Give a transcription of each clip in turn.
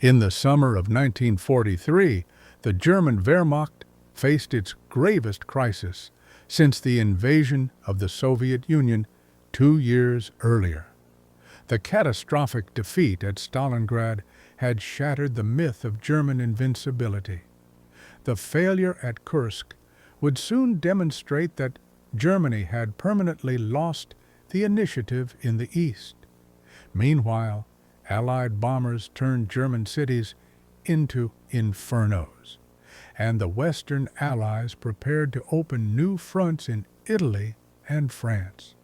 In the summer of 1943, the German Wehrmacht faced its gravest crisis since the invasion of the Soviet Union 2 years earlier. The catastrophic defeat at Stalingrad had shattered the myth of German invincibility. The failure at Kursk would soon demonstrate that Germany had permanently lost the initiative in the east. Meanwhile, Allied bombers turned German cities into infernos, and the Western Allies prepared to open new fronts in Italy and France.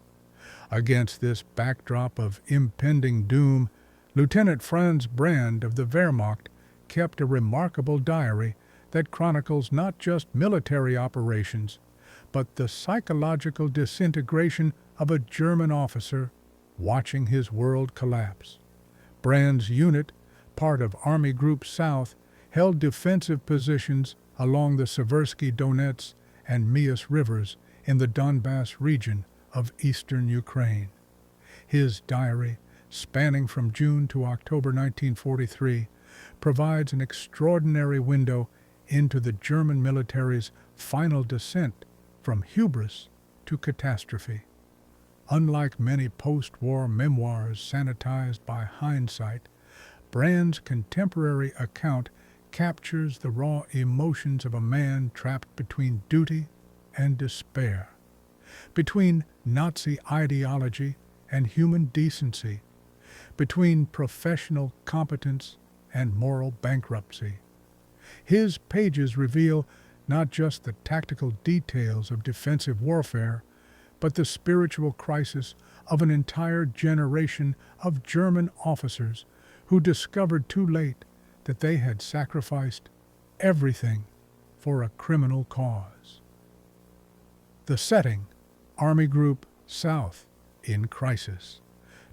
Against this backdrop of impending doom, Lieutenant Franz Brand of the Wehrmacht kept a remarkable diary that chronicles not just military operations, but the psychological disintegration of a German officer watching his world collapse. Brand's unit, part of Army Group South, held defensive positions along the Seversky Donets and Mias rivers in the Donbass region of eastern Ukraine. His diary, spanning from June to October 1943, provides an extraordinary window into the German military's final descent from hubris to catastrophe. Unlike many post-war memoirs sanitized by hindsight, Brand's contemporary account captures the raw emotions of a man trapped between duty and despair, between Nazi ideology and human decency, between professional competence and moral bankruptcy. His pages reveal not just the tactical details of defensive warfare, but the spiritual crisis of an entire generation of German officers who discovered too late that they had sacrificed everything for a criminal cause. The setting, Army Group South, in crisis.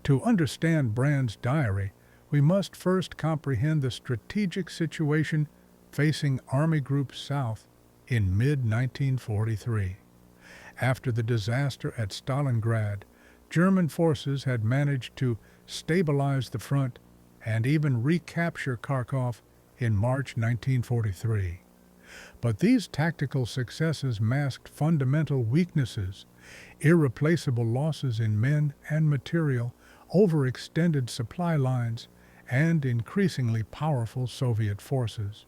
To understand Brand's diary, we must first comprehend the strategic situation facing Army Group South in mid-1943. After the disaster at Stalingrad, German forces had managed to stabilize the front and even recapture Kharkov in March 1943. But these tactical successes masked fundamental weaknesses, irreplaceable losses in men and material, overextended supply lines, and increasingly powerful Soviet forces.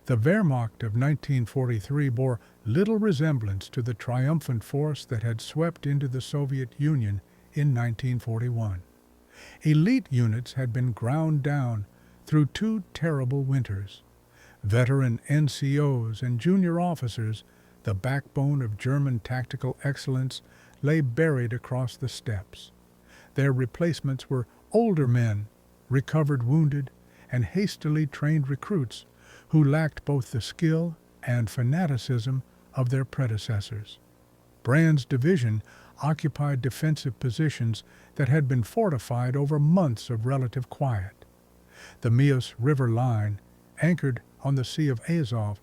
The Wehrmacht of 1943 bore little resemblance to the triumphant force that had swept into the Soviet Union in 1941. Elite units had been ground down through two terrible winters. Veteran NCOs and junior officers, the backbone of German tactical excellence, lay buried across the steppes. Their replacements were older men, recovered wounded, and hastily trained recruits who lacked both the skill and fanaticism of their predecessors. Brand's division occupied defensive positions that had been fortified over months of relative quiet. The Mias River line, anchored on the Sea of Azov,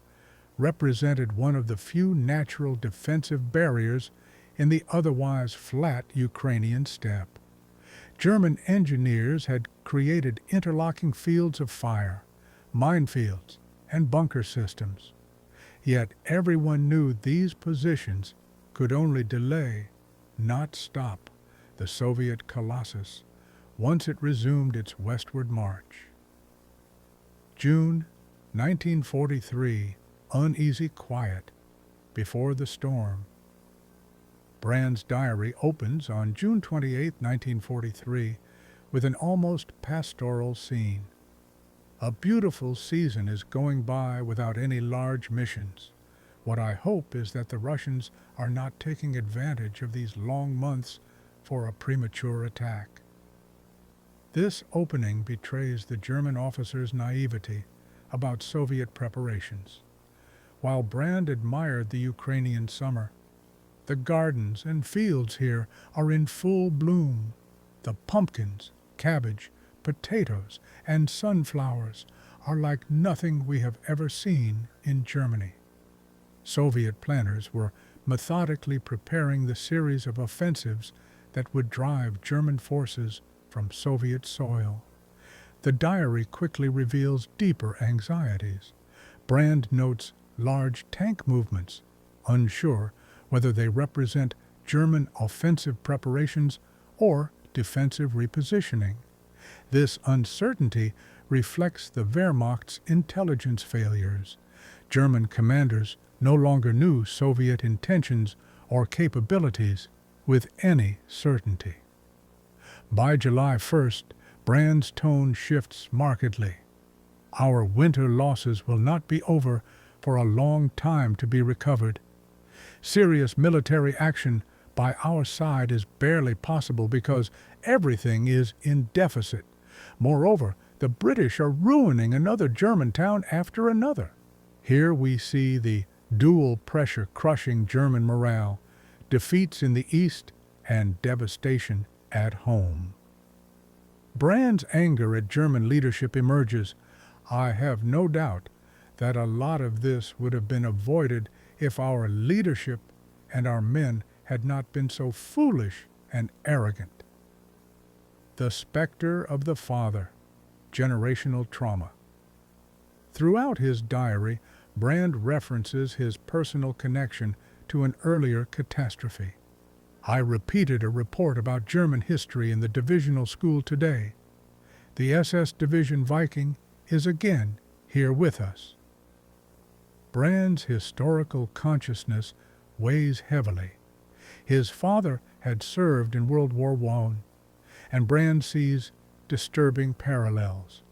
represented one of the few natural defensive barriers in the otherwise flat Ukrainian steppe. German engineers had created interlocking fields of fire, minefields, and bunker systems. Yet everyone knew these positions could only delay, not stop, the Soviet colossus once it resumed its westward march. June 1943, uneasy quiet before the storm. Brand's diary opens on June 28, 1943, with an almost pastoral scene. A beautiful season is going by without any large missions. What I hope is that the Russians are not taking advantage of these long months for a premature attack. This opening betrays the German officer's naivety about Soviet preparations. While Brand admired the Ukrainian summer, the gardens and fields here are in full bloom. The pumpkins, cabbage, potatoes, and sunflowers are like nothing we have ever seen in Germany. Soviet planners were methodically preparing the series of offensives that would drive German forces from Soviet soil. The diary quickly reveals deeper anxieties. Brand notes large tank movements, unsure whether they represent German offensive preparations or defensive repositioning. This uncertainty reflects the Wehrmacht's intelligence failures. German commanders no longer knew Soviet intentions or capabilities with any certainty. By July 1st, Brand's tone shifts markedly. Our winter losses will not be over for a long time to be recovered. Serious military action by our side is barely possible because everything is in deficit. Moreover, the British are ruining another German town after another. Here we see the dual pressure crushing German morale, defeats in the east and devastation at home. Brand's anger at German leadership emerges. I have no doubt that a lot of this would have been avoided if our leadership and our men had not been so foolish and arrogant. The specter of the father, generational trauma. Throughout his diary, Brand references his personal connection to an earlier catastrophe. I repeated a report about German history in the divisional school today. The SS Division Viking is again here with us. Brand's historical consciousness weighs heavily. His father had served in World War I, and Brand sees disturbing parallels.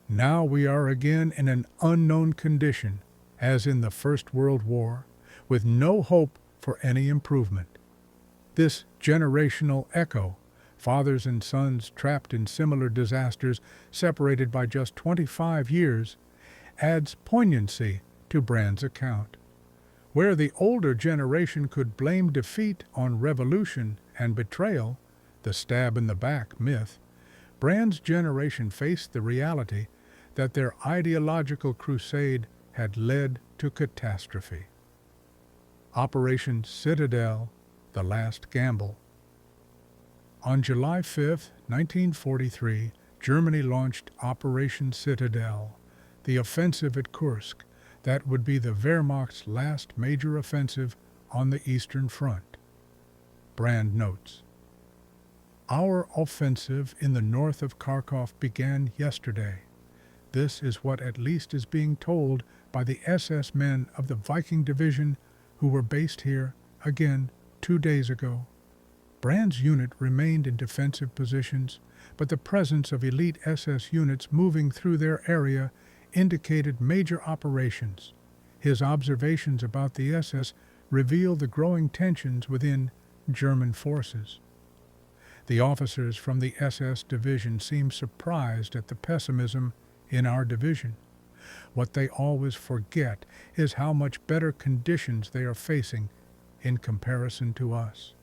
Now we are again in an unknown condition, as in the First World War, with no hope for any improvement. This generational echo, fathers and sons trapped in similar disasters, separated by just 25 years, adds poignancy to Brand's account. Where the older generation could blame defeat on revolution and betrayal, the stab in the back myth, Brand's generation faced the reality that their ideological crusade had led to catastrophe. Operation Citadel, the last gamble. On July 5, 1943, Germany launched Operation Citadel, the offensive at Kursk that would be the Wehrmacht's last major offensive on the Eastern Front. Brand notes, "Our offensive in the north of Kharkov began yesterday. This is what at least is being told by the SS men of the Viking Division who were based here again 2 days ago." Brand's unit remained in defensive positions, but the presence of elite SS units moving through their area indicated major operations. His observations about the SS reveal the growing tensions within German forces. The officers from the SS division seem surprised at the pessimism in our division. What they always forget is how much better conditions they are facing in comparison to us.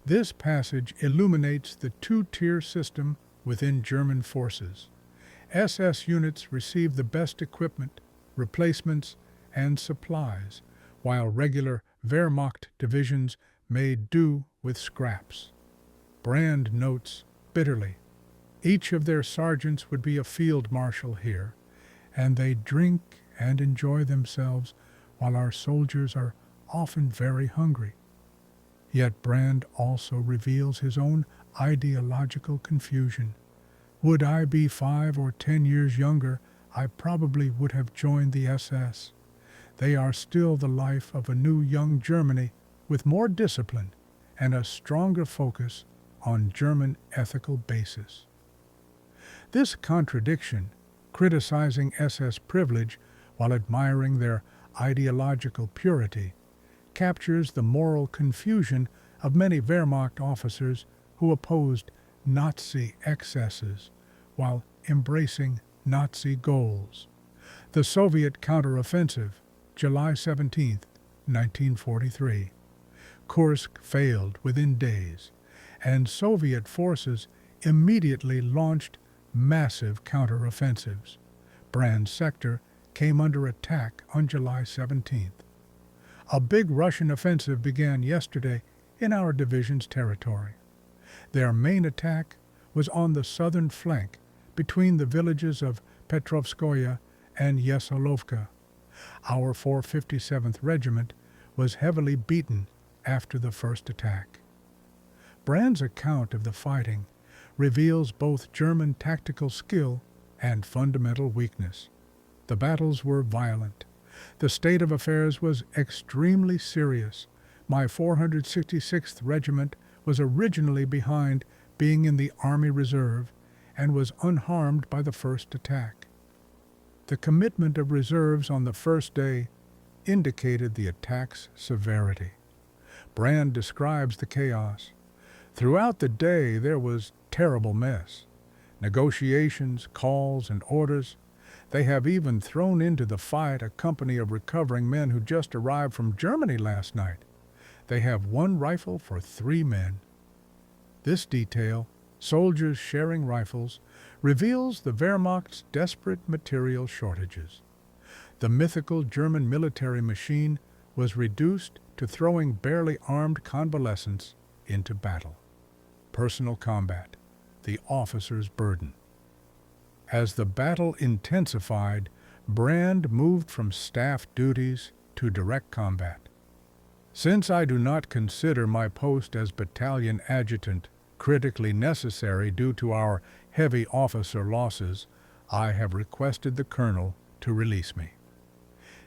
This passage illuminates the two-tier system within German forces. SS units receive the best equipment, replacements, and supplies, while regular Wehrmacht divisions made do with scraps. Brand notes bitterly, each of their sergeants would be a field marshal here, and they drink and enjoy themselves while our soldiers are often very hungry. Yet Brand also reveals his own ideological confusion. Would I be 5 or 10 years younger, I probably would have joined the SS. They are still the life of a new young Germany with more discipline and a stronger focus on German ethical basis. This contradiction, criticizing SS privilege while admiring their ideological purity, captures the moral confusion of many Wehrmacht officers who opposed Nazi excesses while embracing Nazi goals. The Soviet counteroffensive, July 17, 1943. Kursk failed within days, and Soviet forces immediately launched massive counteroffensives. Brand's sector came under attack on July 17th. A big Russian offensive began yesterday in our division's territory. Their main attack was on the southern flank between the villages of Petrovskoye and Yeselovka. Our 457th Regiment was heavily beaten after the first attack. Brand's account of the fighting reveals both German tactical skill and fundamental weakness. The battles were violent. The state of affairs was extremely serious. My 466th Regiment was originally behind, being in the Army Reserve, and was unharmed by the first attack. The commitment of reserves on the first day indicated the attack's severity. Brand describes the chaos. Throughout the day there was terrible mess. Negotiations, calls, and orders. They have even thrown into the fight a company of recovering men who just arrived from Germany last night. They have one rifle for 3 men. This detail, soldiers sharing rifles, reveals the Wehrmacht's desperate material shortages. The mythical German military machine was reduced to throwing barely armed convalescents into battle. Personal combat, the officer's burden. As the battle intensified, Brand moved from staff duties to direct combat. Since I do not consider my post as battalion adjutant critically necessary due to our heavy officer losses, I have requested the colonel to release me.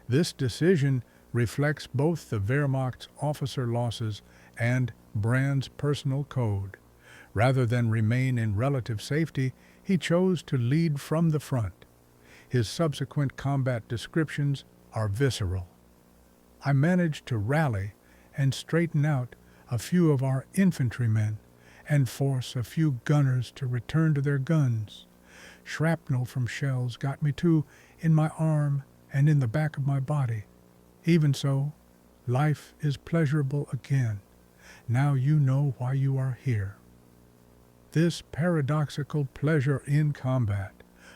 This decision reflects both the Wehrmacht's officer losses and Brand's personal code. Rather than remain in relative safety, he chose to lead from the front. His subsequent combat descriptions are visceral. I managed to rally and straighten out a few of our infantrymen and force a few gunners to return to their guns. Shrapnel from shells got me too in my arm and in the back of my body. Even so, life is pleasurable again. Now you know why you are here. This paradoxical pleasure in combat,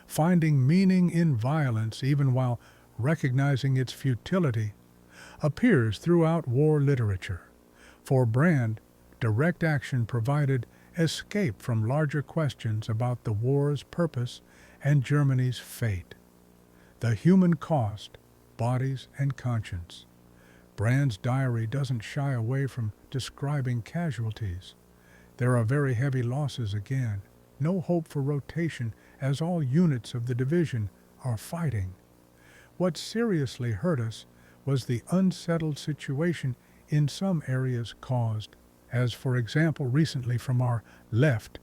finding meaning in violence even while recognizing its futility, appears throughout war literature. For Brand, direct action provided escape from larger questions about the war's purpose and Germany's fate. The human cost, bodies and conscience. Brand's diary doesn't shy away from describing casualties. There are very heavy losses again, no hope for rotation as all units of the division are fighting. What seriously hurt us was the unsettled situation in some areas caused, as for example recently from our left,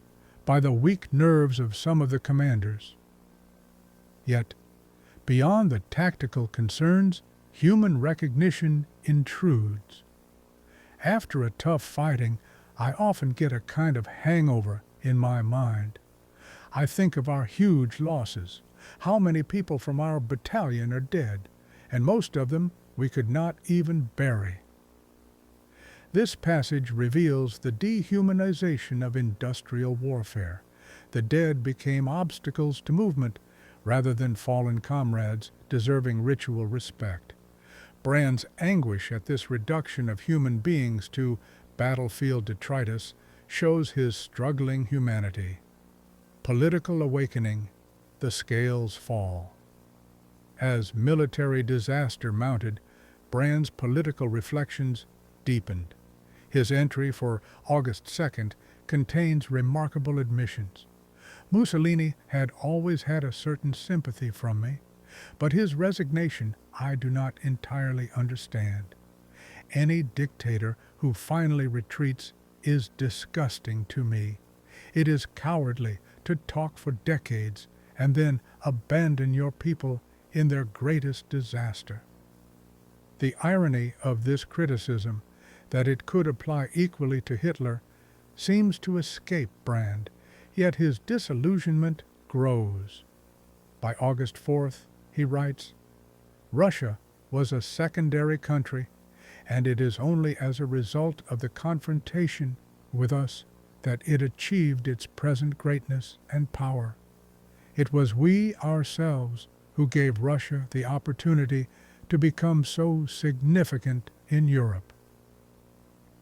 by the weak nerves of some of the commanders. Yet, beyond the tactical concerns, human recognition intrudes. After a tough fighting, I often get a kind of hangover in my mind. I think of our huge losses, how many people from our battalion are dead, and most of them we could not even bury. This passage reveals the dehumanization of industrial warfare. The dead became obstacles to movement rather than fallen comrades deserving ritual respect. Brand's anguish at this reduction of human beings to battlefield detritus shows his struggling humanity. Political awakening, the scales fall. As military disaster mounted, Brand's political reflections deepened. His entry for August 2nd contains remarkable admissions. Mussolini had always had a certain sympathy from me, but his resignation I do not entirely understand. Any dictator who finally retreats is disgusting to me. It is cowardly to talk for decades and then abandon your people in their greatest disaster. The irony of this criticism, that it could apply equally to Hitler, seems to escape Brand, yet his disillusionment grows. By August 4th, he writes, "Russia was a secondary country, and it is only as a result of the confrontation with us that it achieved its present greatness and power. It was we ourselves who gave Russia the opportunity to become so significant in Europe."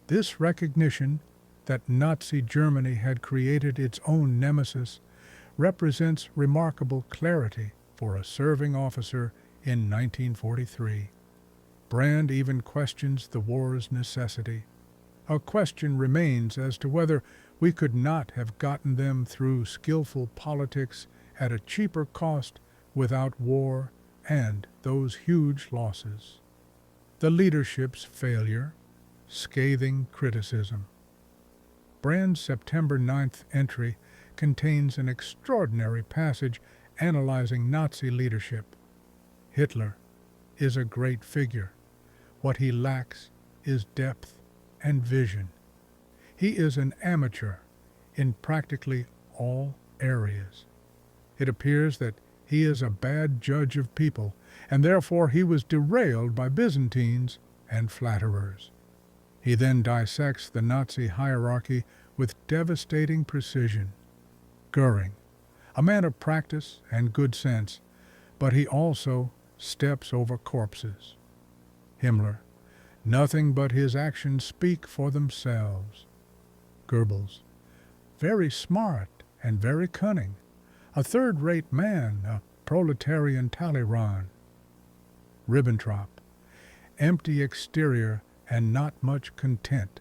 This recognition that Nazi Germany had created its own nemesis represents remarkable clarity for a serving officer in 1943. Brand even questions the war's necessity. A question remains as to whether we could not have gotten them through skillful politics at a cheaper cost without war and those huge losses. The leadership's failure, scathing criticism. Brand's September 9th entry contains an extraordinary passage analyzing Nazi leadership. Hitler is a great figure. What he lacks is depth and vision. He is an amateur in practically all areas. It appears that he is a bad judge of people, and therefore he was derailed by Byzantines and flatterers. He then dissects the Nazi hierarchy with devastating precision. Goering, a man of practice and good sense, but he also steps over corpses. Himmler, nothing but his actions speak for themselves. Goebbels, very smart and very cunning, a third-rate man, a proletarian Talleyrand. Ribbentrop, empty exterior and not much content.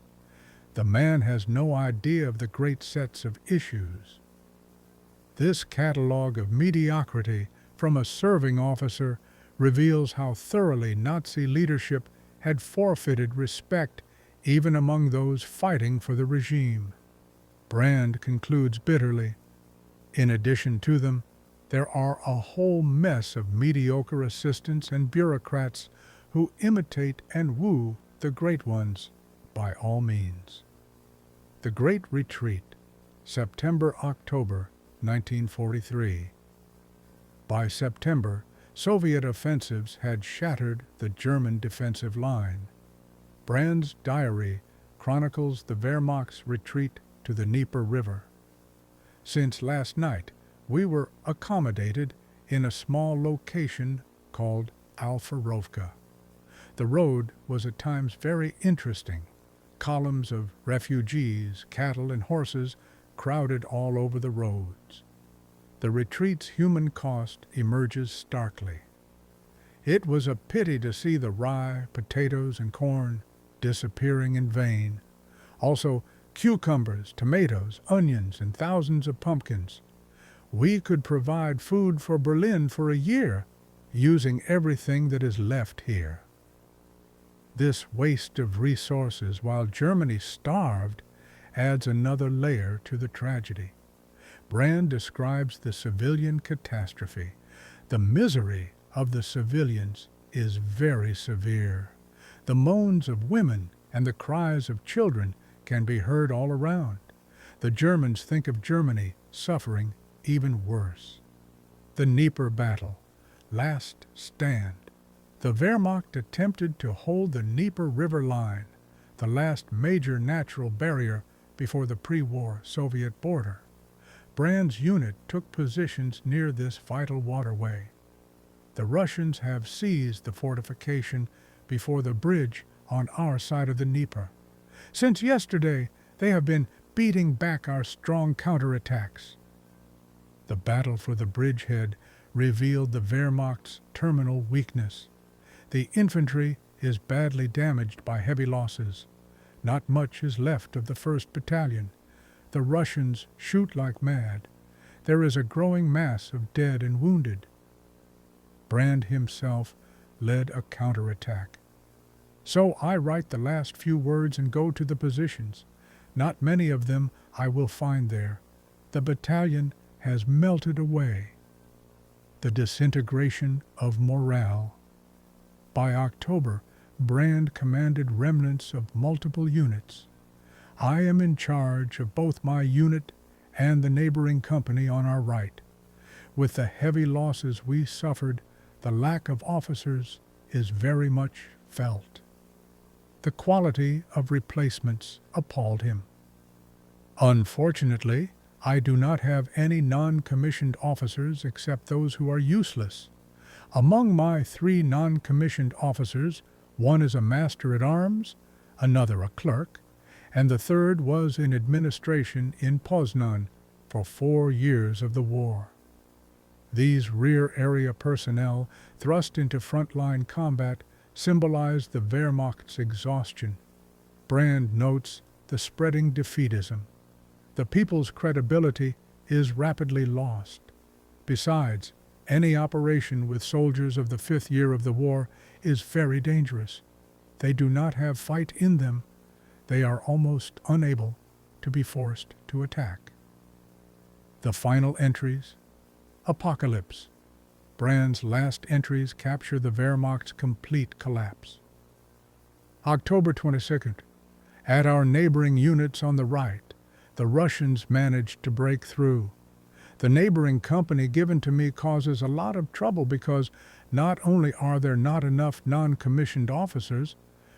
The man has no idea of the great sets of issues. This catalogue of mediocrity from a serving officer reveals how thoroughly Nazi leadership had forfeited respect even among those fighting for the regime. Brand concludes bitterly, in addition to them, there are a whole mess of mediocre assistants and bureaucrats who imitate and woo the great ones by all means. The Great Retreat, September-October 1943. By September, Soviet offensives had shattered the German defensive line. Brand's diary chronicles the Wehrmacht's retreat to the Dnieper River. Since last night, we were accommodated in a small location called Alpha-Rovka. The road was at times very interesting. Columns of refugees, cattle, and horses crowded all over the roads. The retreat's human cost emerges starkly. It was a pity to see the rye, potatoes, and corn disappearing in vain. Also, cucumbers, tomatoes, onions, and thousands of pumpkins. We could provide food for Berlin for a year, using everything that is left here. This waste of resources while Germany starved adds another layer to the tragedy. Brand describes the civilian catastrophe. The misery of the civilians is very severe. The moans of women and the cries of children can be heard all around. The Germans think of Germany suffering even worse. The Dnieper Battle, last stand. The Wehrmacht attempted to hold the Dnieper River line, the last major natural barrier before the pre-war Soviet border. Brand's unit took positions near this vital waterway. The Russians have seized the fortification before the bridge on our side of the Dnieper. Since yesterday, they have been beating back our strong counterattacks. The battle for the bridgehead revealed the Wehrmacht's terminal weakness. The infantry is badly damaged by heavy losses. Not much is left of the 1st Battalion. The Russians shoot like mad. There is a growing mass of dead and wounded. Brand himself led a counterattack. So I write the last few words and go to the positions. Not many of them I will find there. The battalion has melted away. The disintegration of morale. By October, Brand commanded remnants of multiple units. I am in charge of both my unit and the neighboring company on our right. With the heavy losses we suffered, the lack of officers is very much felt. The quality of replacements appalled him. Unfortunately, I do not have any non-commissioned officers except those who are useless. Among my 3 non-commissioned officers, one is a master-at-arms, another a clerk, and the third was in administration in Poznan, for 4 years of the war. These rear area personnel thrust into frontline combat symbolized the Wehrmacht's exhaustion. Brand notes the spreading defeatism. The people's credibility is rapidly lost. Besides, any operation with soldiers of the 5th year of the war is very dangerous. They do not have fight in them. They are almost unable to be forced to attack. The final entries. Apocalypse. Brand's last entries capture the Wehrmacht's complete collapse. October 22nd. At our neighboring units on the right, the Russians managed to break through. The neighboring company given to me causes a lot of trouble because not only are there not enough non-commissioned officers,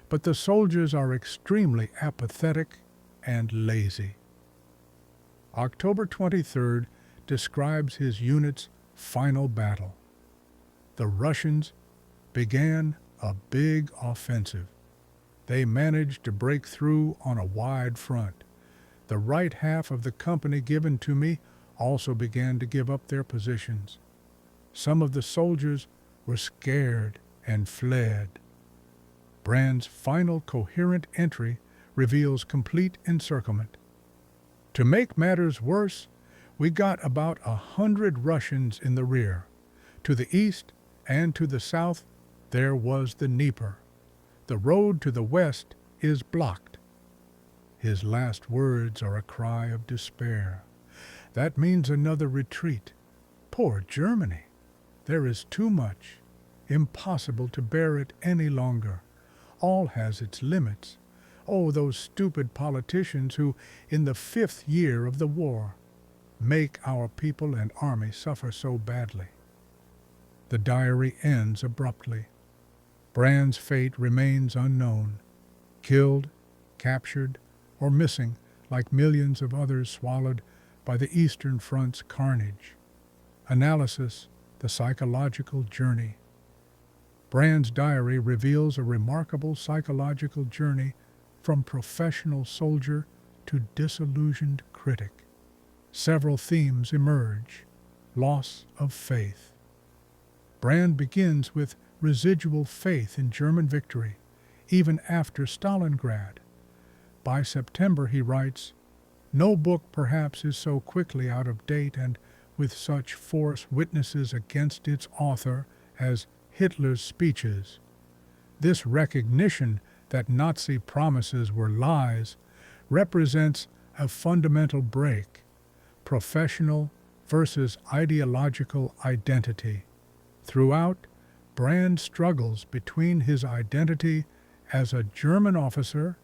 but the soldiers are extremely apathetic and lazy. October 23rd describes his unit's final battle. The Russians began a big offensive. They managed to break through on a wide front. The right half of the company given to me also began to give up their positions. Some of the soldiers were scared and fled. Brand's final coherent entry reveals complete encirclement. To make matters worse, we got about 100 Russians in the rear. To the east and to the south, there was the Dnieper. The road to the west is blocked. His last words are a cry of despair. That means another retreat. Poor Germany! There is too much. Impossible to bear it any longer. All has its limits. Oh, those stupid politicians who, in the 5th year of the war, make our people and army suffer so badly. The diary ends abruptly. Brand's fate remains unknown. Killed, captured, or missing like millions of others swallowed by the Eastern Front's carnage. Analysis, the psychological journey. Brand's diary reveals a remarkable psychological journey from professional soldier to disillusioned critic. Several themes emerge. Loss of faith. Brand begins with residual faith in German victory, even after Stalingrad. By September, he writes, "No book perhaps is so quickly out of date and with such force witnesses against its author as Hitler's speeches. This recognition that Nazi promises were lies represents a fundamental break, professional versus ideological identity. Throughout, Brand struggles between his identity as a German officer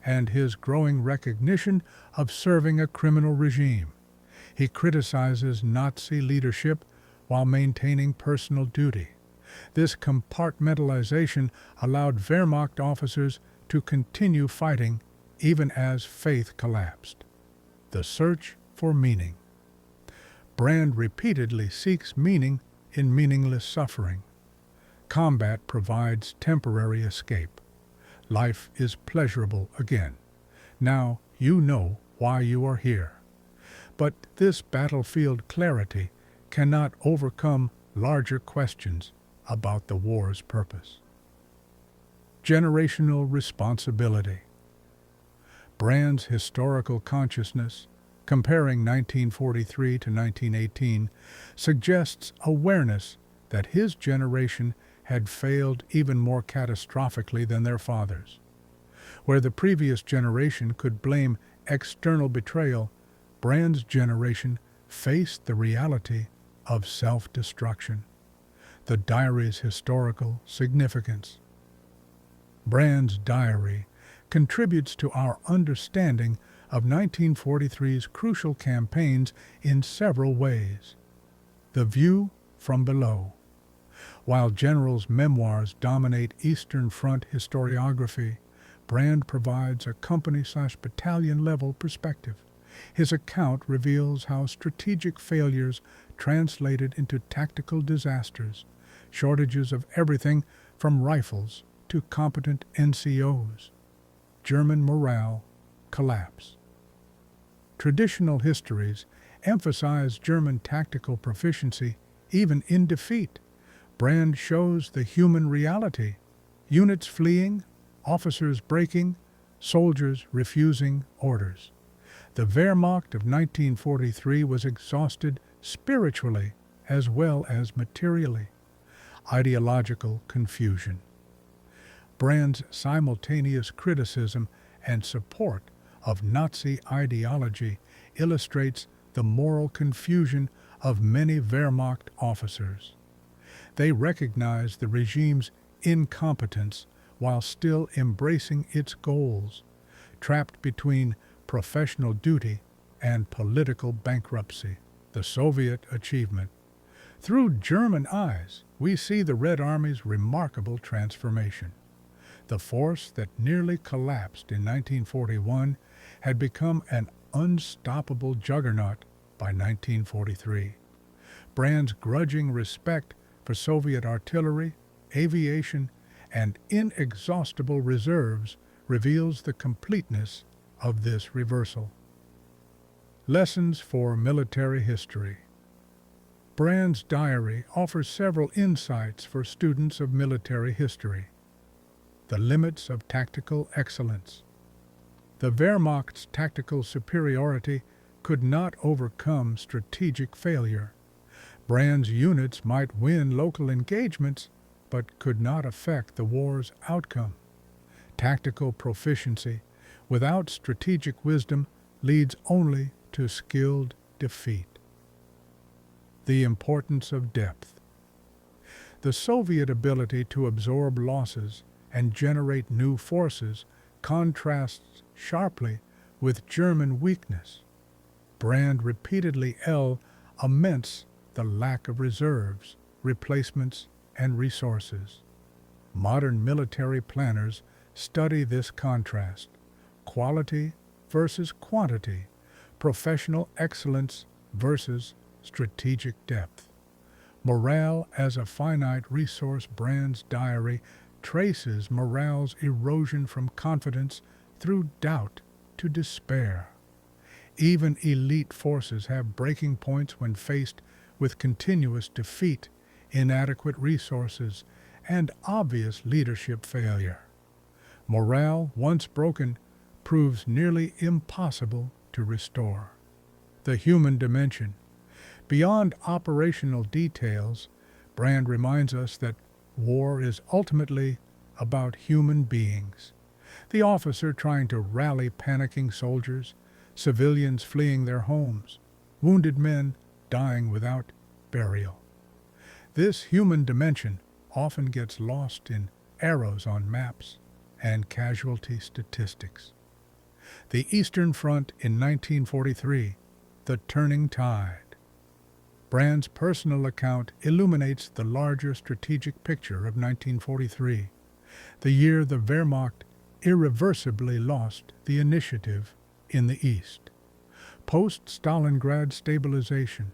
and his growing recognition of serving a criminal regime. He criticizes Nazi leadership while maintaining personal duty. This compartmentalization allowed Wehrmacht officers to continue fighting even as faith collapsed. The search for meaning. Brand repeatedly seeks meaning in meaningless suffering. Combat provides temporary escape. Life is pleasurable again. Now you know why you are here. But this battlefield clarity cannot overcome larger questions about the war's purpose. Generational responsibility. Brand's historical consciousness, comparing 1943 to 1918, suggests awareness that his generation had failed even more catastrophically than their fathers. Where the previous generation could blame external betrayal, Brand's generation faced the reality of self-destruction. The diary's historical significance. Brand's diary contributes to our understanding of 1943's crucial campaigns in several ways. The view from below. While generals' memoirs dominate Eastern Front historiography, Brand provides a company/battalion level perspective. His account reveals how strategic failures translated into tactical disasters, shortages of everything from rifles to competent NCOs. German morale collapse. Traditional histories emphasize German tactical proficiency even in defeat. Brand shows the human reality: units fleeing, officers breaking, soldiers refusing orders. The Wehrmacht of 1943 was exhausted spiritually as well as materially. Ideological confusion. Brand's simultaneous criticism and support of Nazi ideology illustrates the moral confusion of many Wehrmacht officers. They recognize the regime's incompetence while still embracing its goals, trapped between professional duty and political bankruptcy. The Soviet achievement. Through German eyes, we see the Red Army's remarkable transformation. The force that nearly collapsed in 1941 had become an unstoppable juggernaut by 1943. Brand's grudging respect for Soviet artillery, aviation, and inexhaustible reserves reveals the completeness of this reversal. Lessons for military history. Brand's diary offers several insights for students of military history. The limits of tactical excellence. The Wehrmacht's tactical superiority could not overcome strategic failure. Brand's units might win local engagements, but could not affect the war's outcome. Tactical proficiency without strategic wisdom leads only to skilled defeat. The importance of depth. The Soviet ability to absorb losses and generate new forces contrasts sharply with German weakness. Brand repeatedly laments the lack of reserves, replacements, and resources. Modern military planners study this contrast: quality versus quantity, professional excellence versus strategic depth. Morale as a finite resource. Brand's diary traces morale's erosion from confidence through doubt to despair. Even elite forces have breaking points when faced with continuous defeat, inadequate resources, and obvious leadership failure. Morale, once broken, proves nearly impossible to restore. The human dimension. Beyond operational details, Brand reminds us that war is ultimately about human beings. The officer trying to rally panicking soldiers, civilians fleeing their homes, wounded men dying without burial. This human dimension often gets lost in arrows on maps and casualty statistics. The Eastern Front in 1943, the turning tide. Brand's personal account illuminates the larger strategic picture of 1943, the year the Wehrmacht irreversibly lost the initiative in the East. Post-Stalingrad stabilization.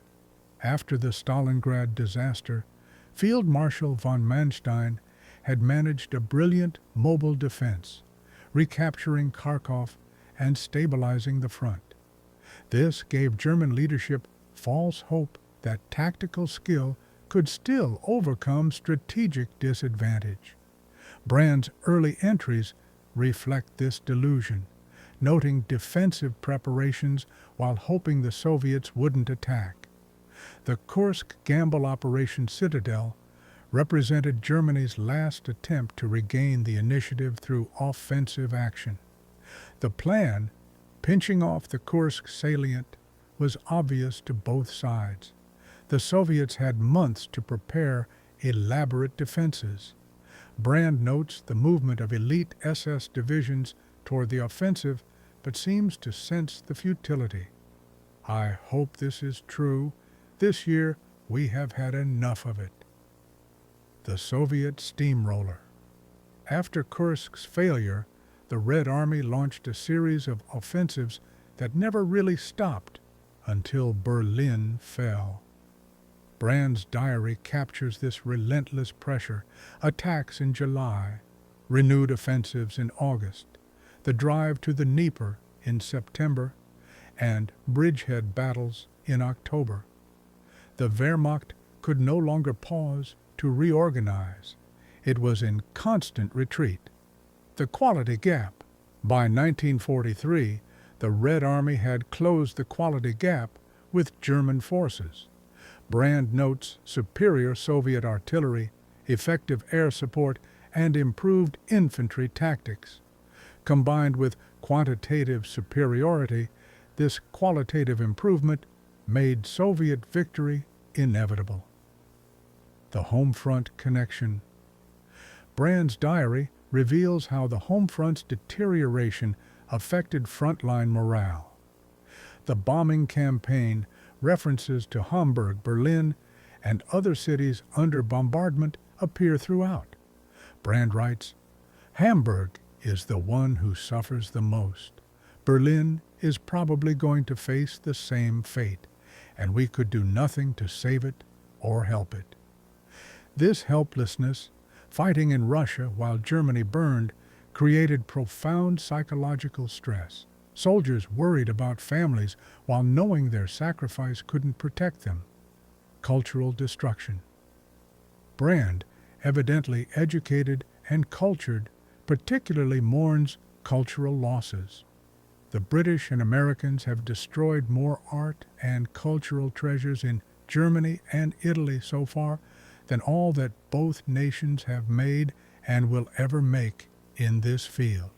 After the Stalingrad disaster, Field Marshal von Manstein had managed a brilliant mobile defense, recapturing Kharkov and stabilizing the front. This gave German leadership false hope that tactical skill could still overcome strategic disadvantage. Brand's early entries reflect this delusion, noting defensive preparations while hoping the Soviets wouldn't attack. The Kursk Gamble Operation Citadel represented Germany's last attempt to regain the initiative through offensive action. The plan, pinching off the Kursk salient, was obvious to both sides. The Soviets had months to prepare elaborate defenses. Brand notes the movement of elite SS divisions toward the offensive, but seems to sense the futility. I hope this is true. This year we have had enough of it. The Soviet steamroller. After Kursk's failure, the Red Army launched a series of offensives that never really stopped until Berlin fell. Brand's diary captures this relentless pressure: attacks in July, renewed offensives in August, the drive to the Dnieper in September, and bridgehead battles in October. The Wehrmacht could no longer pause to reorganize. It was in constant retreat. The quality gap. By 1943, the Red Army had closed the quality gap with German forces. Brand notes superior Soviet artillery, effective air support, and improved infantry tactics. Combined with quantitative superiority, this qualitative improvement made Soviet victory inevitable. The home front connection. Brand's diary reveals how the home front's deterioration affected frontline morale. The bombing campaign, references to Hamburg, Berlin, and other cities under bombardment appear throughout. Brand writes, "Hamburg is the one who suffers the most. Berlin is probably going to face the same fate, and we could do nothing to save it or help it." This helplessness, fighting in Russia while Germany burned, created profound psychological stress. Soldiers worried about families while knowing their sacrifice couldn't protect them. Cultural destruction. Brand, evidently educated and cultured, particularly mourns cultural losses. The British and Americans have destroyed more art and cultural treasures in Germany and Italy so far than all that both nations have made and will ever make in this field.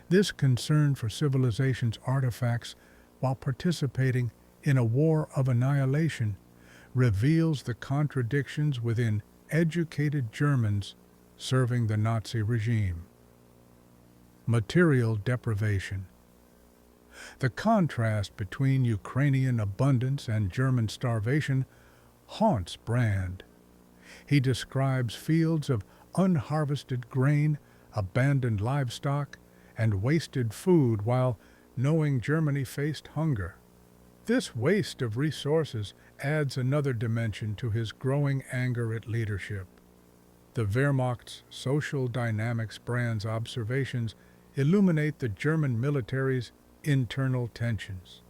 This concern for civilization's artifacts while participating in a war of annihilation reveals the contradictions within educated Germans serving the Nazi regime. Material deprivation. The contrast between Ukrainian abundance and German starvation haunts Brand. He describes fields of unharvested grain, abandoned livestock, and wasted food while knowing Germany faced hunger. This waste of resources adds another dimension to his growing anger at leadership. The Wehrmacht's social dynamics. Brand's observations illuminate the German military's internal tensions.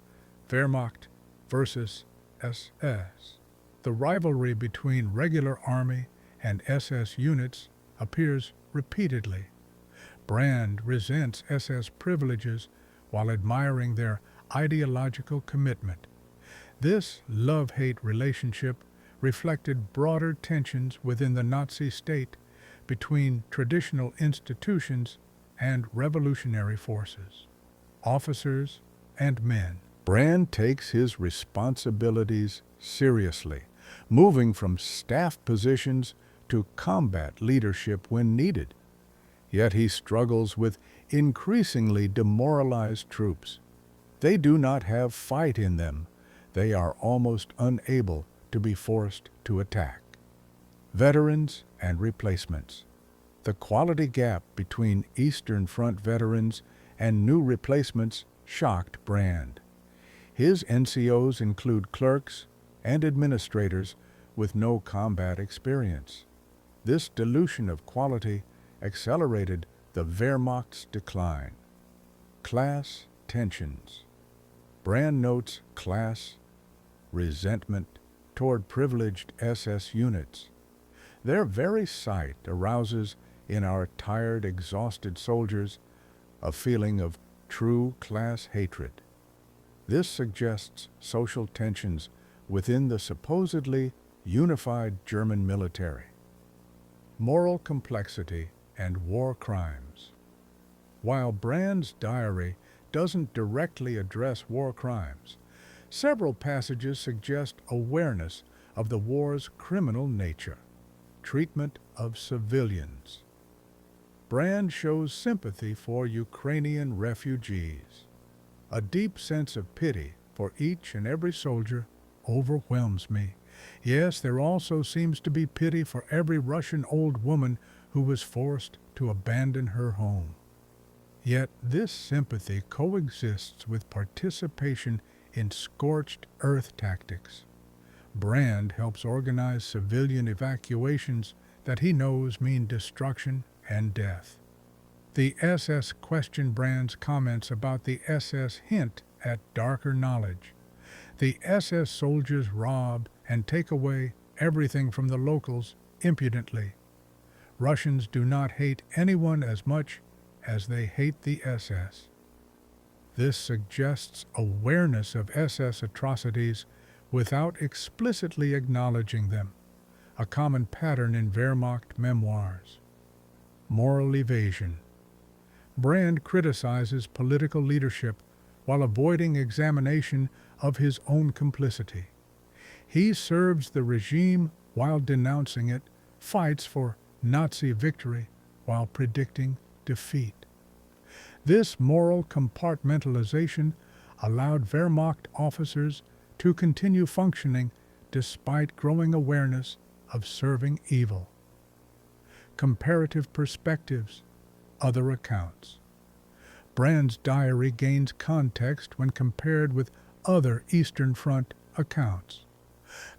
Wehrmacht versus SS. The rivalry between regular army and SS units appears repeatedly. Brand resents SS privileges while admiring their ideological commitment. This love-hate relationship reflected broader tensions within the Nazi state between traditional institutions and revolutionary forces. Officers and men. Brand takes his responsibilities seriously, moving from staff positions to combat leadership when needed. Yet he struggles with increasingly demoralized troops. They do not have fight in them. They are almost unable to be forced to attack. Veterans and replacements. The quality gap between Eastern Front veterans and new replacements shocked Brand. His NCOs include clerks and administrators with no combat experience. This dilution of quality accelerated the Wehrmacht's decline. Class tensions. Brand notes class resentment toward privileged SS units. Their very sight arouses in our tired, exhausted soldiers a feeling of true class hatred. This suggests social tensions within the supposedly unified German military. Moral complexity and war crimes. While Brand's diary doesn't directly address war crimes, several passages suggest awareness of the war's criminal nature. Treatment of civilians. Brand shows sympathy for Ukrainian refugees. A deep sense of pity for each and every soldier overwhelms me. Yes, there also seems to be pity for every Russian old woman who was forced to abandon her home. Yet this sympathy coexists with participation in scorched earth tactics. Brand helps organize civilian evacuations that he knows mean destruction and death. The SS question Brand's comments about the SS hint at darker knowledge. The SS soldiers rob and take away everything from the locals impudently. Russians do not hate anyone as much as they hate the SS. This suggests awareness of SS atrocities without explicitly acknowledging them, a common pattern in Wehrmacht memoirs. Moral evasion. Brand criticizes political leadership while avoiding examination of his own complicity. He serves the regime while denouncing it, fights for Nazi victory while predicting defeat. This moral compartmentalization allowed Wehrmacht officers to continue functioning despite growing awareness of serving evil. Comparative perspectives, other accounts. Brand's diary gains context when compared with other Eastern Front accounts.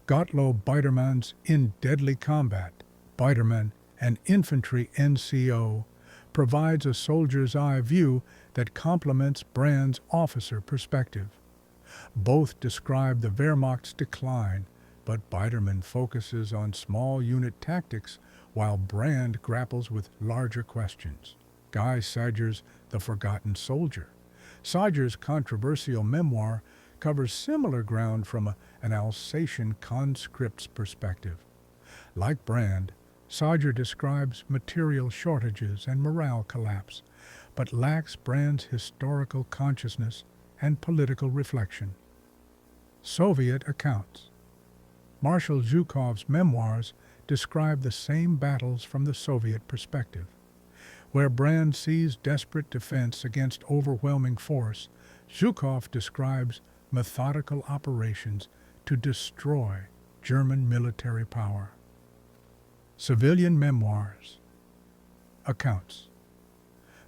Gottlob Biderman's In Deadly Combat, Biderman, an infantry NCO, provides a soldier's eye view that complements Brand's officer perspective. Both describe the Wehrmacht's decline, but Biderman focuses on small unit tactics while Brand grapples with larger questions. Guy Sadger's The Forgotten Soldier. Sadger's controversial memoir covers similar ground from an Alsatian conscript's perspective. Like Brand, Sadger describes material shortages and morale collapse, but lacks Brand's historical consciousness and political reflection. Soviet accounts. Marshal Zhukov's memoirs describe the same battles from the Soviet perspective. Where Brand sees desperate defense against overwhelming force, Zhukov describes methodical operations to destroy German military power. Civilian memoirs. Accounts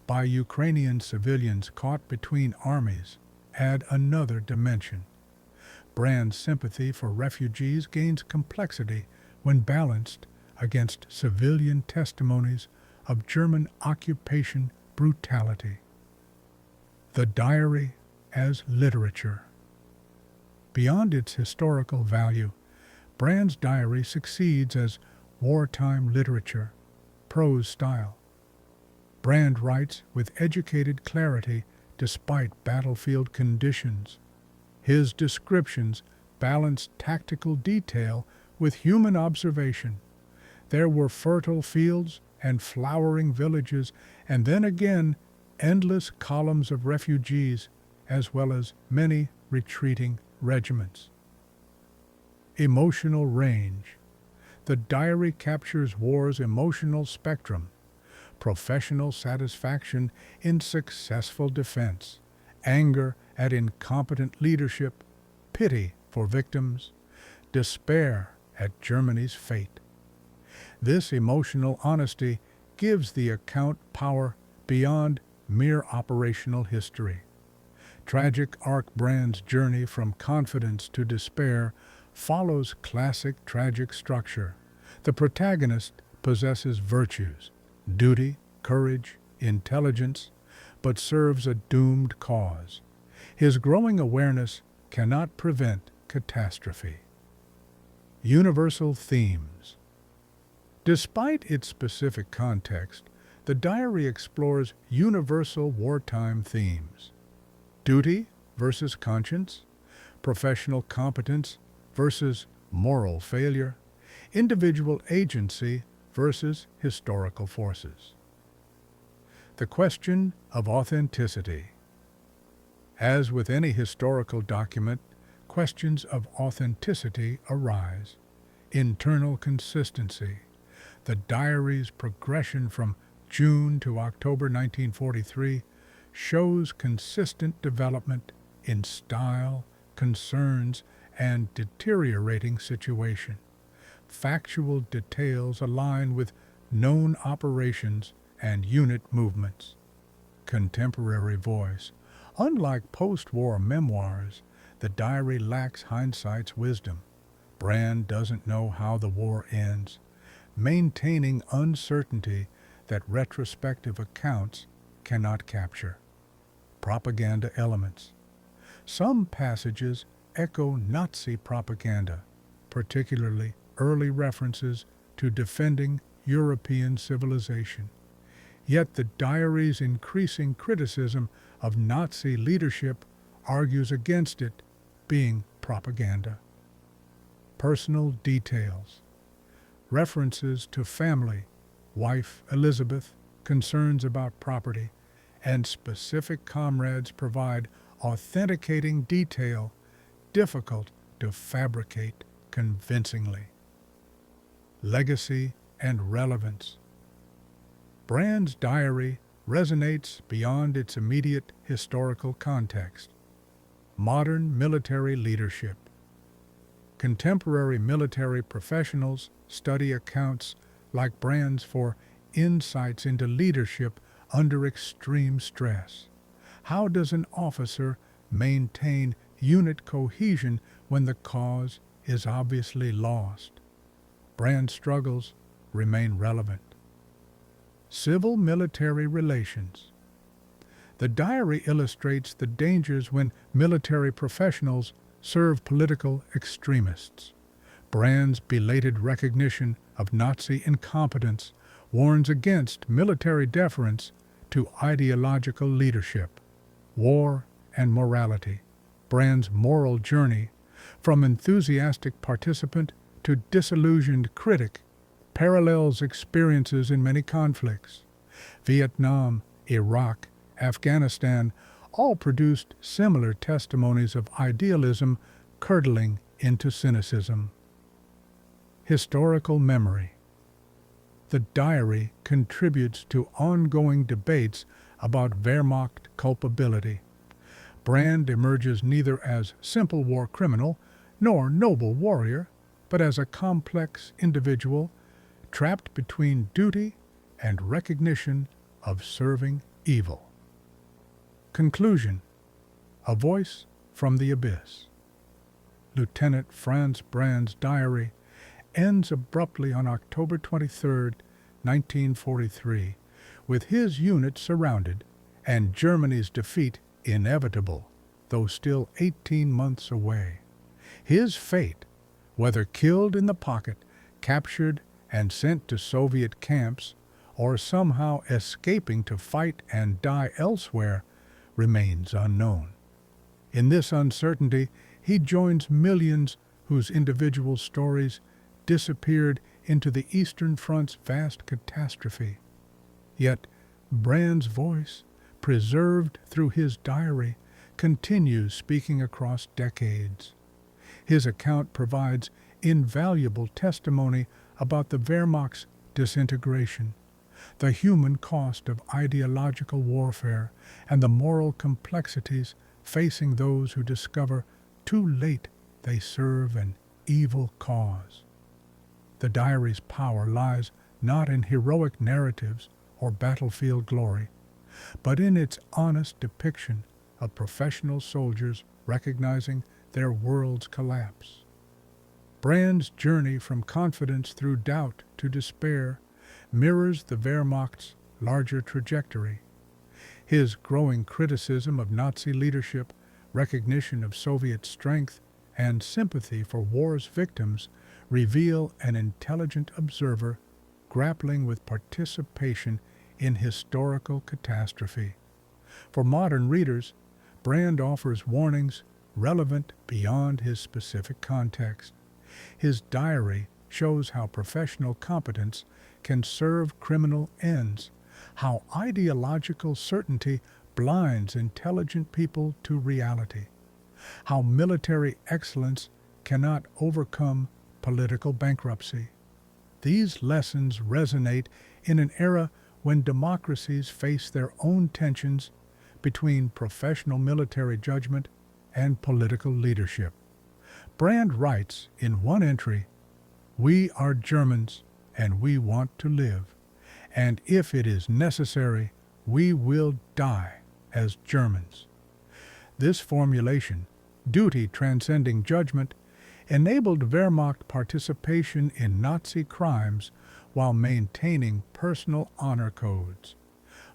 by Ukrainian civilians caught between armies add another dimension. Brand's sympathy for refugees gains complexity when balanced against civilian testimonies of German occupation brutality. The diary as literature. Beyond its historical value, Brand's diary succeeds as wartime literature, prose style. Brand writes with educated clarity despite battlefield conditions. His descriptions balance tactical detail with human observation. There were fertile fields and flowering villages, and then again endless columns of refugees, as well as many retreating regiments. Emotional range. The diary captures war's emotional spectrum: professional satisfaction in successful defense, anger at incompetent leadership, pity for victims, despair at Germany's fate. This emotional honesty gives the account power beyond mere operational history. Tragic arc Brand's journey from confidence to despair follows classic tragic structure. The protagonist possesses virtues, duty, courage, intelligence, but serves a doomed cause. His growing awareness cannot prevent catastrophe. Universal themes. Despite its specific context, the diary explores universal wartime themes: duty versus conscience, professional competence versus moral failure, individual agency versus historical forces. The question of authenticity. As with any historical document, questions of authenticity arise. Internal consistency. The diary's progression from June to October 1943 shows consistent development in style, concerns, and deteriorating situation. Factual details align with known operations and unit movements. Contemporary voice. Unlike post-war memoirs, the diary lacks hindsight's wisdom. Brand doesn't know how the war ends, maintaining uncertainty that retrospective accounts cannot capture. Propaganda elements. Some passages echo Nazi propaganda, particularly early references to defending European civilization. Yet the diary's increasing criticism of Nazi leadership argues against it being propaganda. Personal details. References to family, wife Elizabeth, concerns about property, and specific comrades provide authenticating detail difficult to fabricate convincingly. Legacy and relevance. Brand's diary resonates beyond its immediate historical context. Modern military leadership. Contemporary military professionals study accounts like Brand's for insights into leadership under extreme stress. How does an officer maintain unit cohesion when the cause is obviously lost? Brand's struggles remain relevant. Civil-military relations. The diary illustrates the dangers when military professionals serve political extremists. Brand's belated recognition of Nazi incompetence warns against military deference to ideological leadership. War and morality. Brand's moral journey, from enthusiastic participant to disillusioned critic, parallels experiences in many conflicts. Vietnam, Iraq, Afghanistan all produced similar testimonies of idealism curdling into cynicism. Historical memory. The diary contributes to ongoing debates about Wehrmacht culpability. Brand emerges neither as simple war criminal nor noble warrior, but as a complex individual trapped between duty and recognition of serving evil. Conclusion. A voice from the abyss. Lieutenant Franz Brand's diary ends abruptly on October 23, 1943, with his unit surrounded and Germany's defeat inevitable, though still 18 months away. His fate, whether killed in the pocket, captured and sent to Soviet camps, or somehow escaping to fight and die elsewhere, remains unknown. In this uncertainty, he joins millions whose individual stories disappeared into the Eastern Front's vast catastrophe. Yet Brand's voice, preserved through his diary, continues speaking across decades. His account provides invaluable testimony about the Wehrmacht's disintegration, the human cost of ideological warfare, and the moral complexities facing those who discover too late they serve an evil cause. The diary's power lies not in heroic narratives or battlefield glory, but in its honest depiction of professional soldiers recognizing their world's collapse. Brand's journey from confidence through doubt to despair mirrors the Wehrmacht's larger trajectory. His growing criticism of Nazi leadership, recognition of Soviet strength, and sympathy for war's victims reveal an intelligent observer grappling with participation in historical catastrophe. For modern readers, Brand offers warnings relevant beyond his specific context. His diary shows how professional competence can serve criminal ends, how ideological certainty blinds intelligent people to reality, how military excellence cannot overcome political bankruptcy. These lessons resonate in an era when democracies face their own tensions between professional military judgment and political leadership. Brand writes in one entry, "We are Germans and we want to live, and if it is necessary, we will die as Germans." This formulation, duty transcending judgment, enabled Wehrmacht participation in Nazi crimes while maintaining personal honor codes.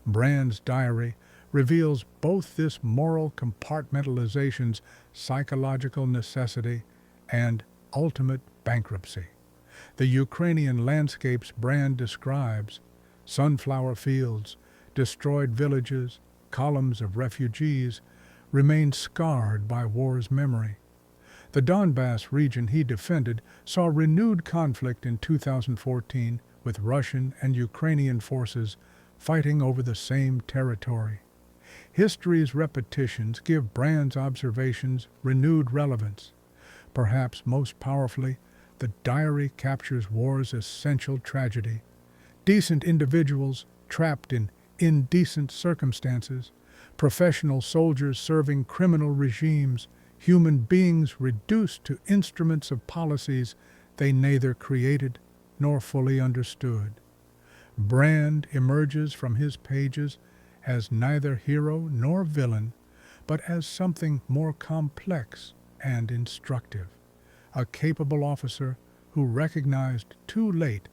Brand's diary reveals both this moral compartmentalization's psychological necessity and ultimate bankruptcy. The Ukrainian landscapes Brand describes, sunflower fields, destroyed villages, columns of refugees, remain scarred by war's memory. The Donbass region he defended saw renewed conflict in 2014 with Russian and Ukrainian forces fighting over the same territory. History's repetitions give Brand's observations renewed relevance. Perhaps most powerfully, the diary captures war's essential tragedy. Decent individuals trapped in indecent circumstances, professional soldiers serving criminal regimes, human beings reduced to instruments of policies they neither created nor fully understood. Brand emerges from his pages as neither hero nor villain, but as something more complex and instructive, a capable officer who recognized too late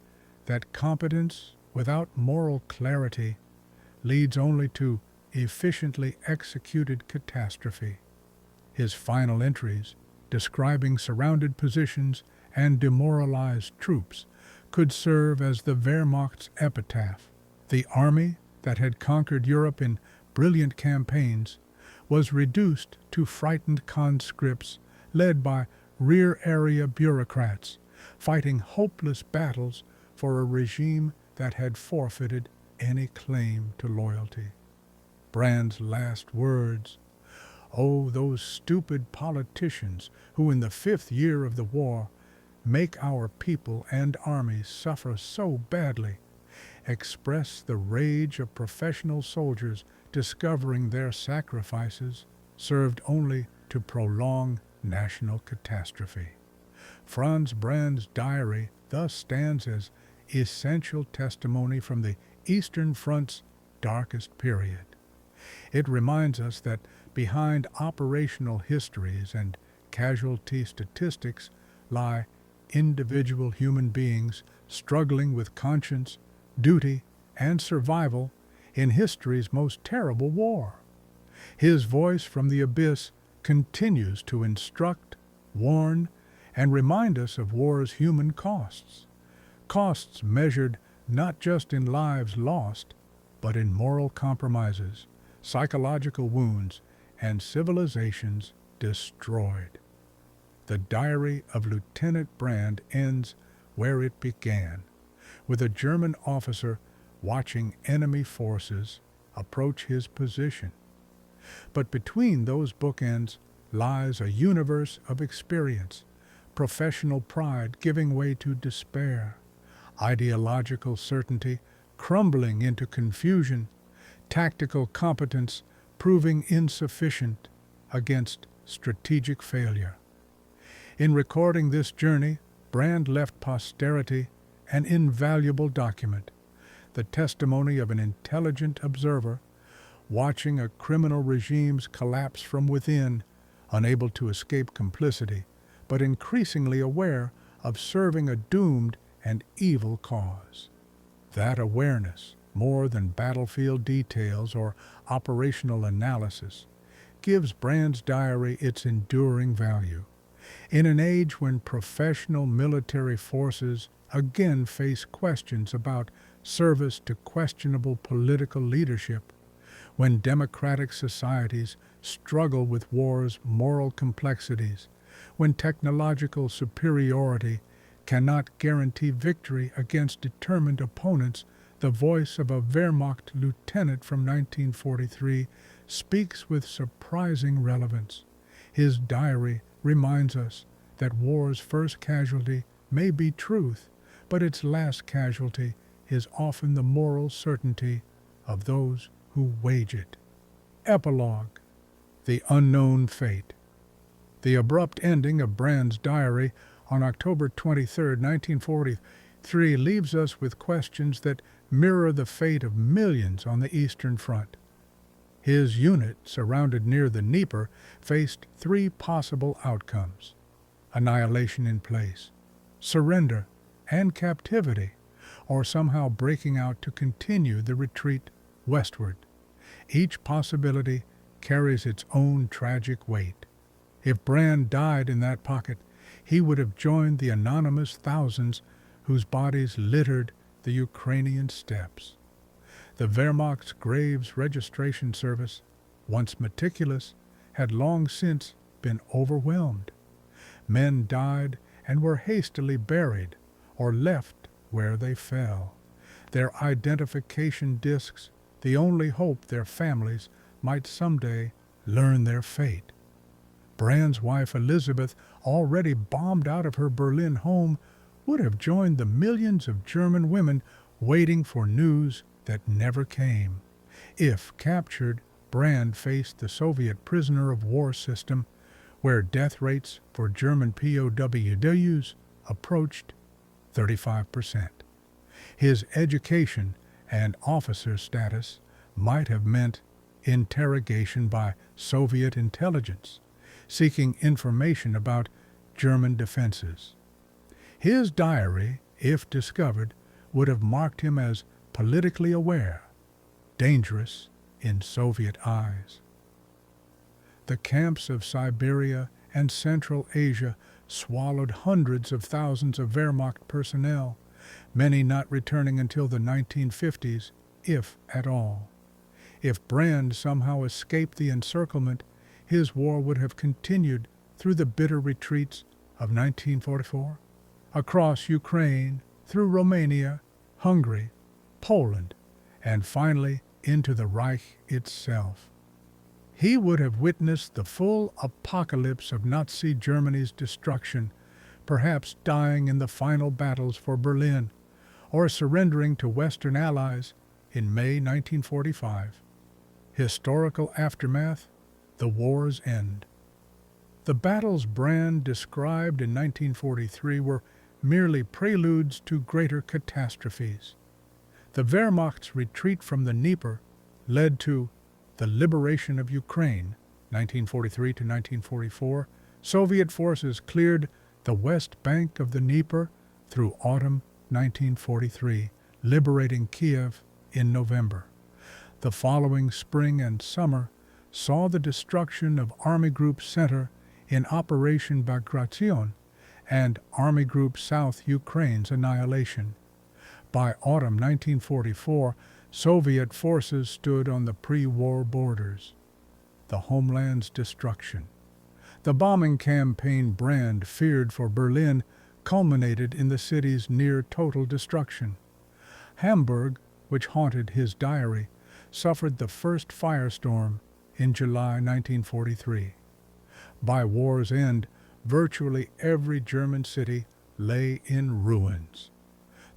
that competence without moral clarity leads only to efficiently executed catastrophe. His final entries, describing surrounded positions and demoralized troops, could serve as the Wehrmacht's epitaph. The army that had conquered Europe in brilliant campaigns was reduced to frightened conscripts led by rear-area bureaucrats, fighting hopeless battles for a regime that had forfeited any claim to loyalty. Brand's last words, "Oh, those stupid politicians who in the 5th year of the war make our people and armies suffer so badly," express the rage of professional soldiers discovering their sacrifices served only to prolong national catastrophe. Franz Brand's diary thus stands as essential testimony from the Eastern Front's darkest period. It reminds us that behind operational histories and casualty statistics lie individual human beings struggling with conscience, duty, and survival in history's most terrible war. His voice from the abyss continues to instruct, warn, and remind us of war's human costs. Costs measured not just in lives lost, but in moral compromises, psychological wounds, and civilizations destroyed. The diary of Lieutenant Brand ends where it began, with a German officer watching enemy forces approach his position. But between those bookends lies a universe of experience, professional pride giving way to despair, ideological certainty crumbling into confusion, tactical competence proving insufficient against strategic failure. In recording this journey, Brand left posterity an invaluable document, the testimony of an intelligent observer watching a criminal regime's collapse from within, unable to escape complicity, but increasingly aware of serving a doomed and evil cause. That awareness, more than battlefield details or operational analysis, gives Brand's diary its enduring value. In an age when professional military forces again face questions about service to questionable political leadership, when democratic societies struggle with war's moral complexities, when technological superiority cannot guarantee victory against determined opponents, the voice of a Wehrmacht lieutenant from 1943 speaks with surprising relevance. His diary reminds us that war's first casualty may be truth, but its last casualty is often the moral certainty of those who wage it. Epilogue: The Unknown Fate. The abrupt ending of Brand's diary on October 23, 1943, leaves us with questions that mirror the fate of millions on the Eastern Front. His unit, surrounded near the Dnieper, faced three possible outcomes: annihilation in place, surrender, and captivity, or somehow breaking out to continue the retreat westward. Each possibility carries its own tragic weight. If Brand died in that pocket, he would have joined the anonymous thousands whose bodies littered the Ukrainian steppes. The Wehrmacht's graves registration service, once meticulous, had long since been overwhelmed. Men died and were hastily buried or left where they fell, their identification discs the only hope their families might someday learn their fate. Brand's wife Elizabeth, already bombed out of her Berlin home, would have joined the millions of German women waiting for news that never came. If captured, Brand faced the Soviet prisoner of war system, where death rates for German POWs approached 35%. His education and officer status might have meant interrogation by Soviet intelligence, seeking information about German defenses. His diary, if discovered, would have marked him as politically aware, dangerous in Soviet eyes. The camps of Siberia and Central Asia swallowed hundreds of thousands of Wehrmacht personnel, many not returning until the 1950s, if at all. If Brand somehow escaped the encirclement, his war would have continued through the bitter retreats of 1944, across Ukraine, through Romania, Hungary, Poland, and finally into the Reich itself. He would have witnessed the full apocalypse of Nazi Germany's destruction, perhaps dying in the final battles for Berlin, or surrendering to Western allies in May 1945. Historical aftermath: the war's end. The battles Brand described in 1943 were merely preludes to greater catastrophes. The Wehrmacht's retreat from the Dnieper led to the liberation of Ukraine, 1943 to 1944. Soviet forces cleared the west bank of the Dnieper through autumn 1943, liberating Kiev in November. The following spring and summer saw the destruction of Army Group Center in Operation Bagration and Army Group South Ukraine's annihilation. By autumn 1944, Soviet forces stood on the pre-war borders. The homeland's destruction. The bombing campaign Brand feared for Berlin culminated in the city's near-total destruction. Hamburg, which haunted his diary, suffered the first firestorm in July 1943. By war's end, virtually every German city lay in ruins.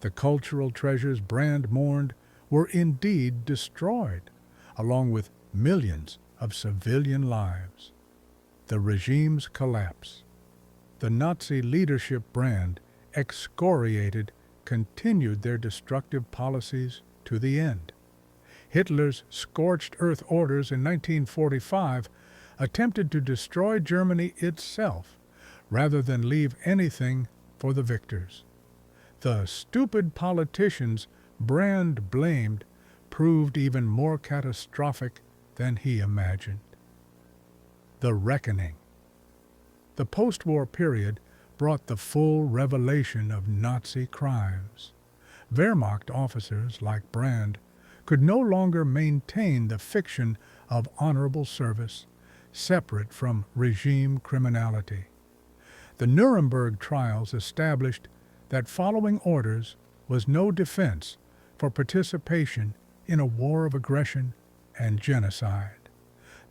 The cultural treasures Brand mourned were indeed destroyed, along with millions of civilian lives. The regime's collapse. The Nazi leadership Brand excoriated continued their destructive policies to the end. Hitler's scorched earth orders in 1945 attempted to destroy Germany itself rather than leave anything for the victors. The stupid politicians Brand blamed proved even more catastrophic than he imagined. The reckoning. The post-war period brought the full revelation of Nazi crimes. Wehrmacht officers like Brand could no longer maintain the fiction of honorable service, separate from regime criminality. The Nuremberg trials established that following orders was no defense for participation in a war of aggression and genocide.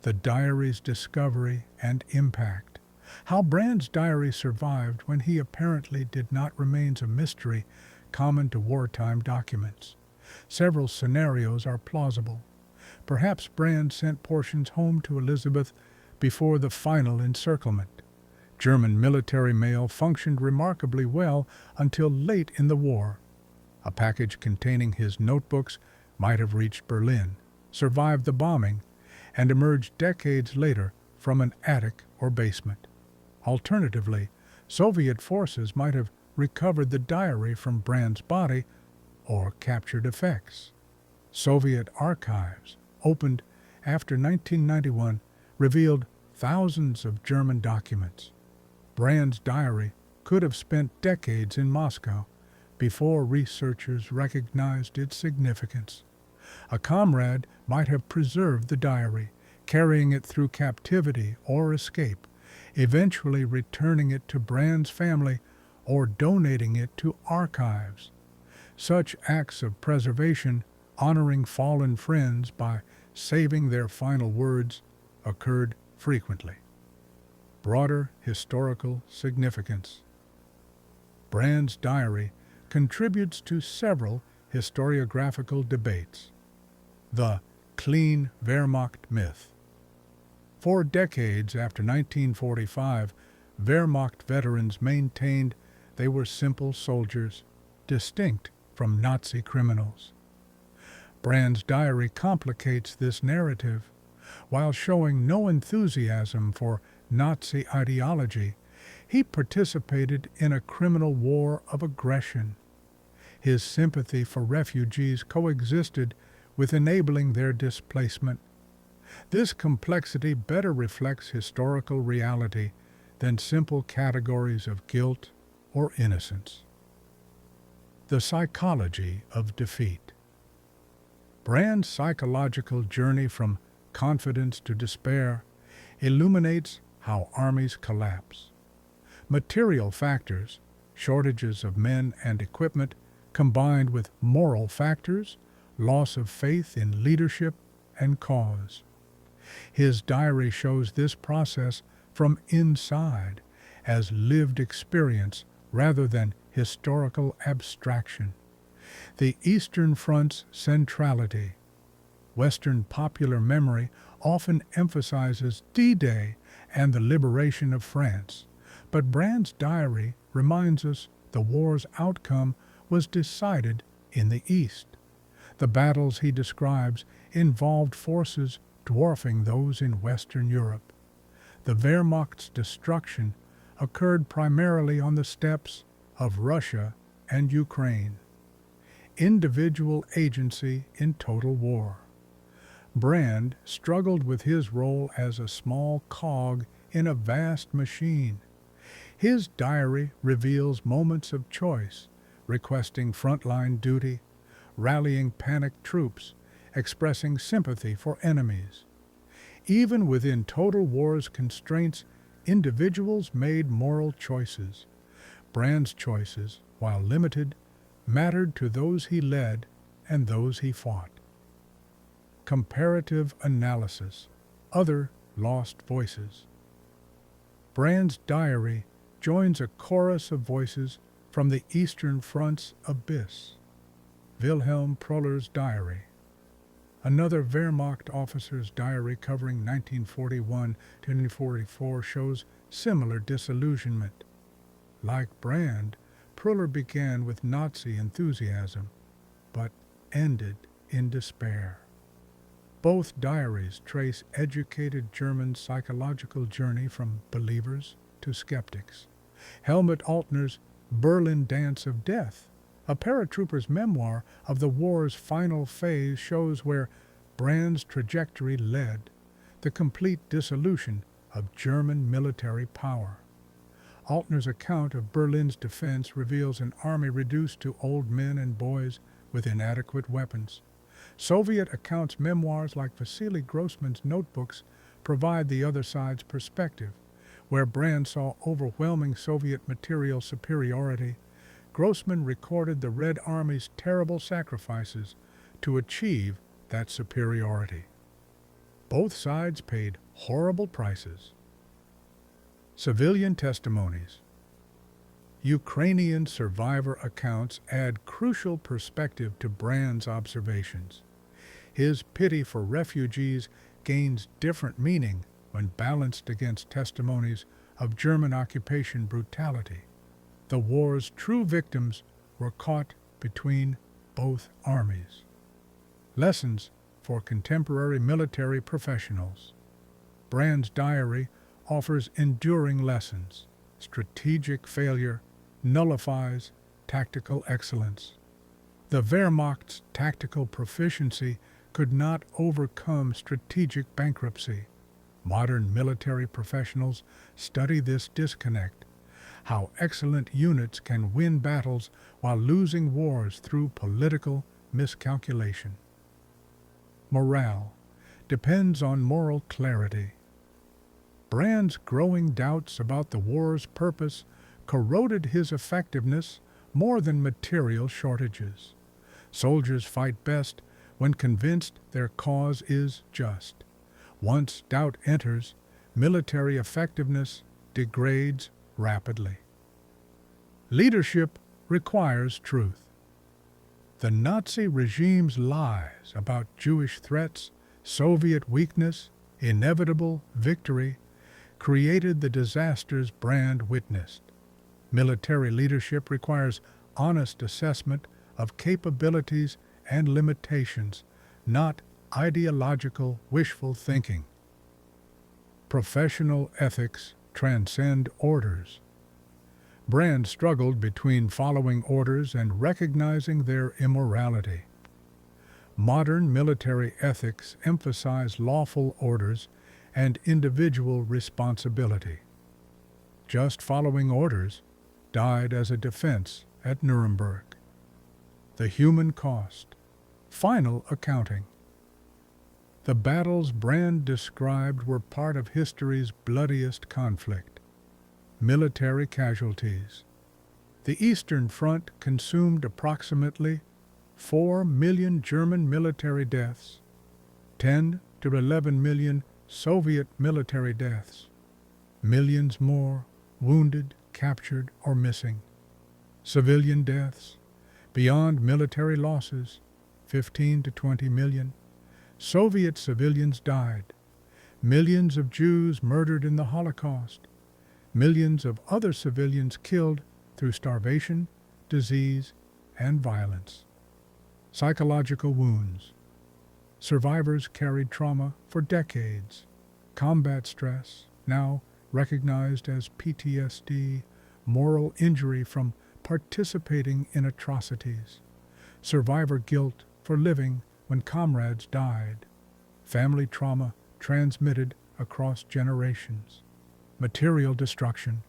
The diary's discovery and impact. How Brand's diary survived when he apparently did not remains a mystery common to wartime documents. Several scenarios are plausible. Perhaps Brand sent portions home to Elizabeth before the final encirclement. German military mail functioned remarkably well until late in the war. A package containing his notebooks might have reached Berlin, survived the bombing, and emerged decades later from an attic or basement. Alternatively, Soviet forces might have recovered the diary from Brand's body or captured effects. Soviet archives, opened after 1991 revealed thousands of German documents. Brand's diary could have spent decades in Moscow before researchers recognized its significance. A comrade might have preserved the diary, carrying it through captivity or escape, eventually returning it to Brand's family or donating it to archives. Such acts of preservation, honoring fallen friends by saving their final words, occurred frequently. Broader historical significance. Brand's diary contributes to several historiographical debates. The clean Wehrmacht myth. For decades after 1945, Wehrmacht veterans maintained they were simple soldiers, distinct from Nazi criminals. Brand's diary complicates this narrative. While showing no enthusiasm for Nazi ideology, he participated in a criminal war of aggression. His sympathy for refugees coexisted with enabling their displacement. This complexity better reflects historical reality than simple categories of guilt or innocence. The psychology of defeat. Brand's psychological journey from confidence to despair illuminates how armies collapse. Material factors, shortages of men and equipment, combined with moral factors, loss of faith in leadership and cause. His diary shows this process from inside as lived experience rather than historical abstraction. The Eastern Front's centrality. Western popular memory often emphasizes D-Day and the liberation of France, but Brand's diary reminds us the war's outcome was decided in the East. The battles he describes involved forces dwarfing those in Western Europe. The Wehrmacht's destruction occurred primarily on the steppes of Russia and Ukraine. Individual agency in total war. Brand struggled with his role as a small cog in a vast machine. His diary reveals moments of choice, requesting frontline duty, rallying panicked troops, expressing sympathy for enemies. Even within total war's constraints, individuals made moral choices. Brand's choices, while limited, mattered to those he led and those he fought. Comparative analysis. Other lost voices. Brand's diary joins a chorus of voices from the Eastern Front's abyss. Wilhelm Proller's diary. Another Wehrmacht officer's diary covering 1941 to 1944 shows similar disillusionment. Like Brand, Proller began with Nazi enthusiasm, but ended in despair. Both diaries trace educated German psychological journey from believers to skeptics. Helmut Altner's Berlin Dance of Death, a paratrooper's memoir of the war's final phase, shows where Brand's trajectory led, the complete dissolution of German military power. Altner's account of Berlin's defense reveals an army reduced to old men and boys with inadequate weapons. Soviet accounts memoirs like Vasily Grossman's notebooks provide the other side's perspective. Where Brand saw overwhelming Soviet material superiority, Grossman recorded the Red Army's terrible sacrifices to achieve that superiority. Both sides paid horrible prices. Civilian testimonies. Ukrainian survivor accounts add crucial perspective to Brand's observations. His pity for refugees gains different meaning when balanced against testimonies of German occupation brutality. The war's true victims were caught between both armies. Lessons for contemporary military professionals. Brand's diary offers enduring lessons. Strategic failure nullifies tactical excellence. The Wehrmacht's tactical proficiency could not overcome strategic bankruptcy. Modern military professionals study this disconnect, how excellent units can win battles while losing wars through political miscalculation. Morale depends on moral clarity. Brand's growing doubts about the war's purpose corroded his effectiveness more than material shortages. Soldiers fight best when convinced their cause is just. Once doubt enters, military effectiveness degrades rapidly. Leadership requires truth. The Nazi regime's lies about Jewish threats, Soviet weakness, inevitable victory created the disasters Brand witnessed. Military leadership requires honest assessment of capabilities and limitations, not ideological wishful thinking. Professional ethics transcend orders. Brand struggled between following orders and recognizing their immorality. Modern military ethics emphasize lawful orders and individual responsibility. Just following orders died as a defense at Nuremberg. The human cost. Final accounting. The battles Brand described were part of history's bloodiest conflict. Military casualties. The Eastern Front consumed approximately 4 million German military deaths, 10 to 11 million Soviet military deaths, millions more wounded, captured, or missing. Civilian deaths, beyond military losses, 15 to 20 million. Soviet civilians died. Millions of Jews murdered in the Holocaust. Millions of other civilians killed through starvation, disease, and violence. Psychological wounds. Survivors carried trauma for decades. Combat stress, now recognized as PTSD, moral injury from participating in atrocities. Survivor guilt for living when comrades died. Family trauma transmitted across generations. Material destruction.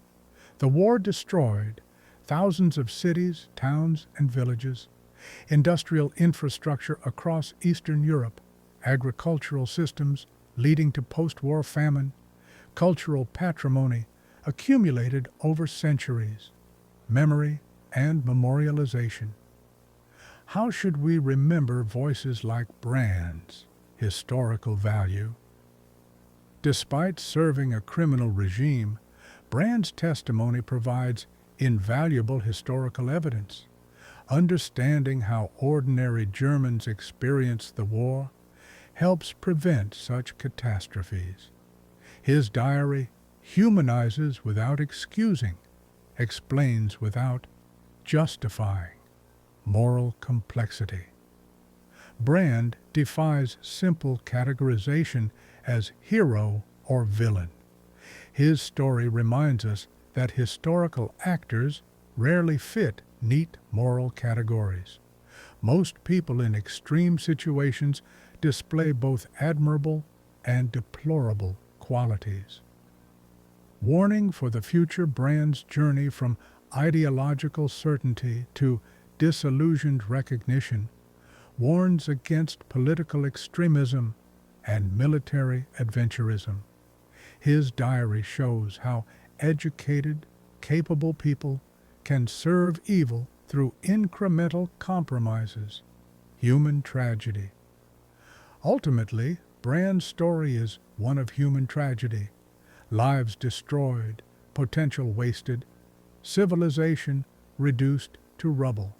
The war destroyed thousands of cities, towns, and villages, industrial infrastructure across Eastern Europe, agricultural systems leading to post-war famine, cultural patrimony accumulated over centuries, memory and memorialization. How should we remember voices like Brand's historical value? Despite serving a criminal regime, Brand's testimony provides invaluable historical evidence. Understanding how ordinary Germans experienced the war helps prevent such catastrophes. His diary humanizes without excusing, explains without justifying moral complexity. Brand defies simple categorization as hero or villain. His story reminds us that historical actors rarely fit neat moral categories. Most people in extreme situations display both admirable and deplorable qualities. Warning for the future. Brand's journey from ideological certainty to disillusioned recognition warns against political extremism and military adventurism. His diary shows how educated, capable people can serve evil through incremental compromises. Human tragedy. Ultimately, Brand's story is one of human tragedy. Lives destroyed, potential wasted, civilization reduced to rubble.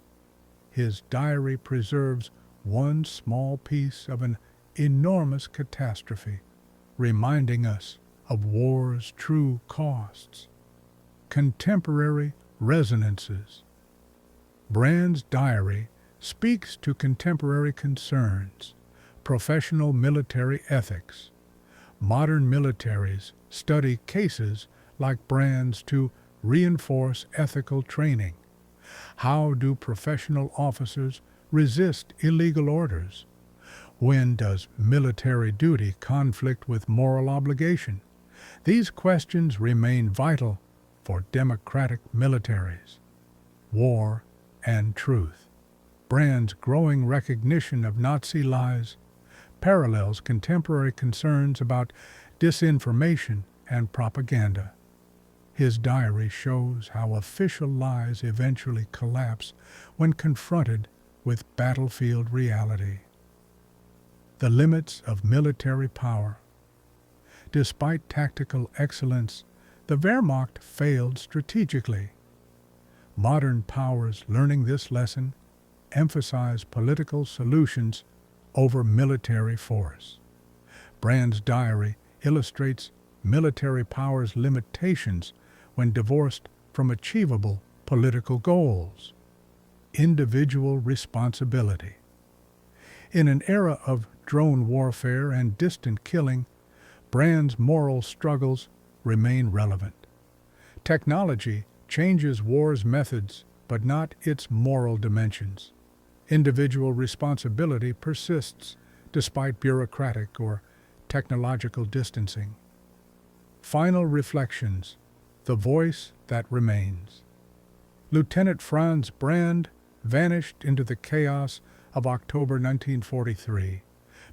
His diary preserves one small piece of an enormous catastrophe, reminding us of war's true costs. Contemporary resonances. Brand's diary speaks to contemporary concerns, professional military ethics. Modern militaries study cases like Brand's to reinforce ethical training. How do professional officers resist illegal orders? When does military duty conflict with moral obligation? These questions remain vital for democratic militaries. War and truth. Brand's growing recognition of Nazi lies parallels contemporary concerns about disinformation and propaganda. His diary shows how official lies eventually collapse when confronted with battlefield reality. The limits of military power. Despite tactical excellence, the Wehrmacht failed strategically. Modern powers learning this lesson emphasize political solutions over military force. Brand's diary illustrates military power's limitations when divorced from achievable political goals. Individual responsibility. In an era of drone warfare and distant killing, Brand's moral struggles remain relevant. Technology changes war's methods, but not its moral dimensions. Individual responsibility persists despite bureaucratic or technological distancing. Final reflections. The voice that remains. Lieutenant Franz Brand vanished into the chaos of October 1943,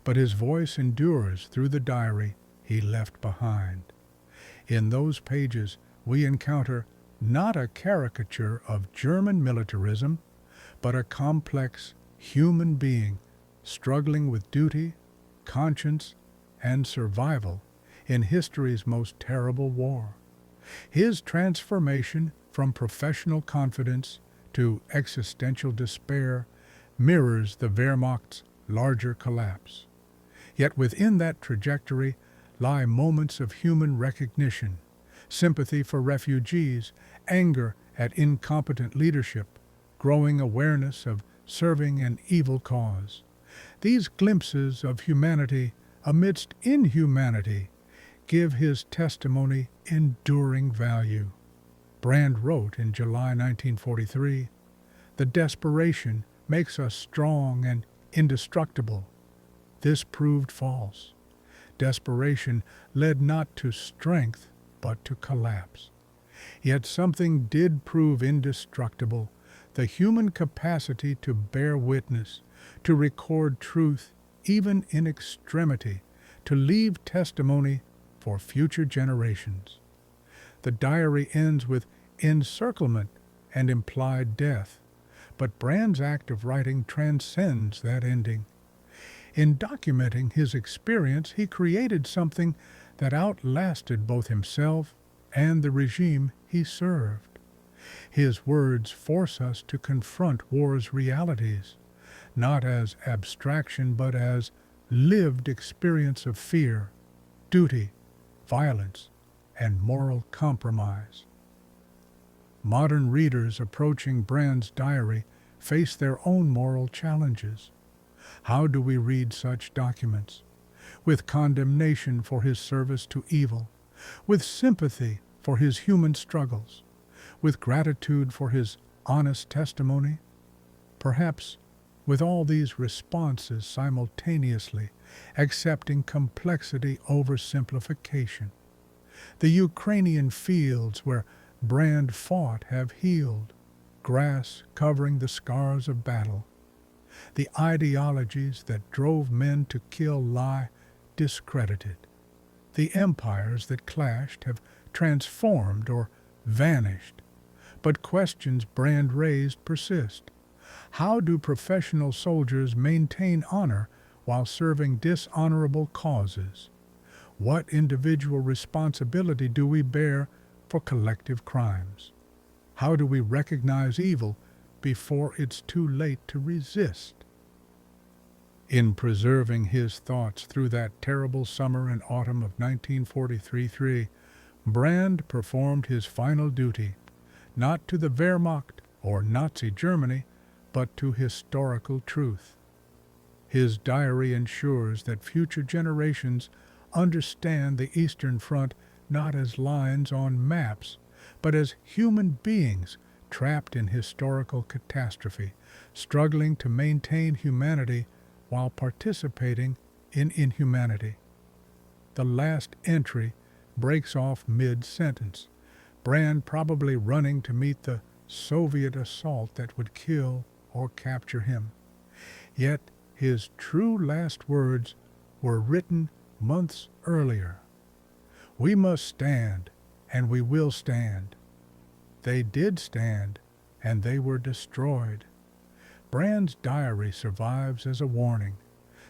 but his voice endures through the diary he left behind. In those pages, we encounter not a caricature of German militarism, but a complex human being struggling with duty, conscience, and survival in history's most terrible war. His transformation from professional confidence to existential despair mirrors the Wehrmacht's larger collapse. Yet within that trajectory lie moments of human recognition, sympathy for refugees, anger at incompetent leadership, growing awareness of serving an evil cause. These glimpses of humanity amidst inhumanity give his testimony enduring value. Brand wrote in July 1943, "The desperation makes us strong and indestructible." This proved false. Desperation led not to strength, but to collapse. Yet something did prove indestructible: the human capacity to bear witness, to record truth even in extremity, to leave testimony for future generations. The diary ends with encirclement and implied death, but Brand's act of writing transcends that ending. In documenting his experience, he created something that outlasted both himself and the regime he served. His words force us to confront war's realities, not as abstraction but as lived experience of fear, duty, violence, and moral compromise. Modern readers approaching Brand's diary face their own moral challenges. How do we read such documents? With condemnation for his service to evil, with sympathy for his human struggles, with gratitude for his honest testimony? Perhaps with all these responses simultaneously, accepting complexity over simplification. The Ukrainian fields where Brand fought have healed, grass covering the scars of battle. The ideologies that drove men to kill lie discredited. The empires that clashed have transformed or vanished. But questions Brand raised persist. How do professional soldiers maintain honor while serving dishonorable causes? What individual responsibility do we bear for collective crimes? How do we recognize evil before it's too late to resist? In preserving his thoughts through that terrible summer and autumn of 1943, Brand performed his final duty, not to the Wehrmacht or Nazi Germany, but to historical truth. His diary ensures that future generations understand the Eastern Front not as lines on maps, but as human beings trapped in historical catastrophe, struggling to maintain humanity while participating in inhumanity. The last entry breaks off mid-sentence, Brand probably running to meet the Soviet assault that would kill or capture him. Yet his true last words were written months earlier. "We must stand, and we will stand." They did stand, and they were destroyed. Brand's diary survives as a warning.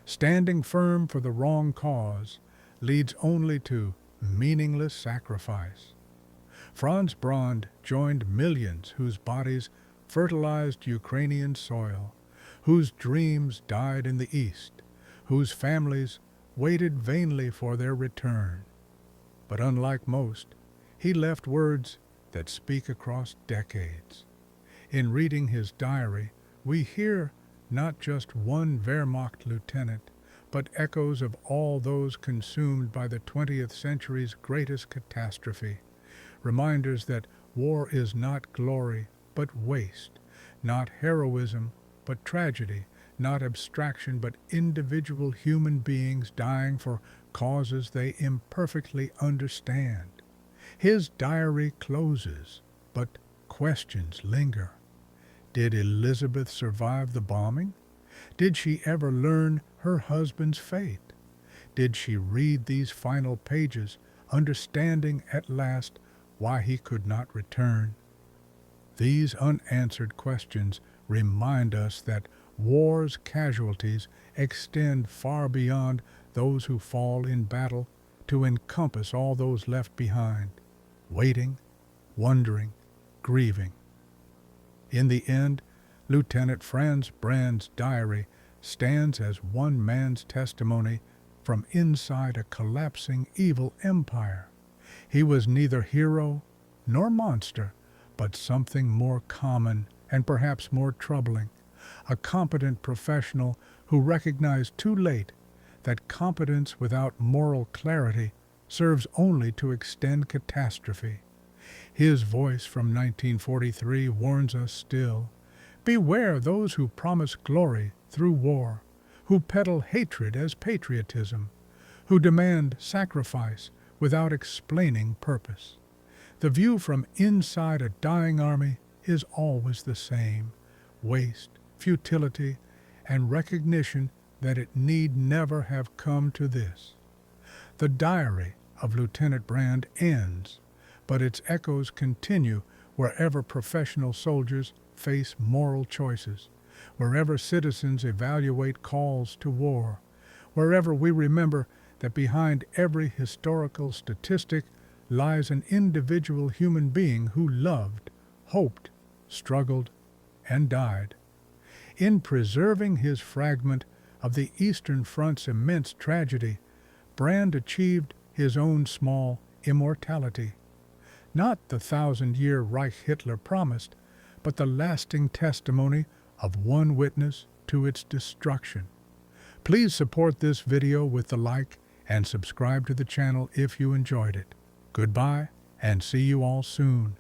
Standing firm for the wrong cause leads only to meaningless sacrifice. Franz Brand joined millions whose bodies fertilized Ukrainian soil, whose dreams died in the East, whose families waited vainly for their return. But unlike most, he left words that speak across decades. In reading his diary, we hear not just one Wehrmacht lieutenant, but echoes of all those consumed by the 20th century's greatest catastrophe. Reminders that war is not glory, but waste, not heroism, but tragedy, not abstraction, but individual human beings dying for causes they imperfectly understand. His diary closes, but questions linger. Did Elizabeth survive the bombing? Did she ever learn her husband's fate? Did she read these final pages, understanding at last why he could not return? These unanswered questions remind us that war's casualties extend far beyond those who fall in battle to encompass all those left behind, waiting, wondering, grieving. In the end, Lieutenant Franz Brand's diary stands as one man's testimony from inside a collapsing evil empire. He was neither hero nor monster, but something more common and perhaps more troubling, a competent professional who recognized too late that competence without moral clarity serves only to extend catastrophe. His voice from 1943 warns us still. Beware those who promise glory through war, who peddle hatred as patriotism, who demand sacrifice without explaining purpose. The view from inside a dying army is always the same: waste, futility, and recognition that it need never have come to this. The diary of Lieutenant Brand ends, but its echoes continue wherever professional soldiers face moral choices, wherever citizens evaluate calls to war, wherever we remember that behind every historical statistic lies an individual human being who loved, hoped, struggled, and died. In preserving his fragment of the Eastern Front's immense tragedy, Brand achieved his own small immortality. Not the 1,000-year Reich Hitler promised, but the lasting testimony of one witness to its destruction. Please support this video with a like and subscribe to the channel if you enjoyed it. Goodbye, and see you all soon.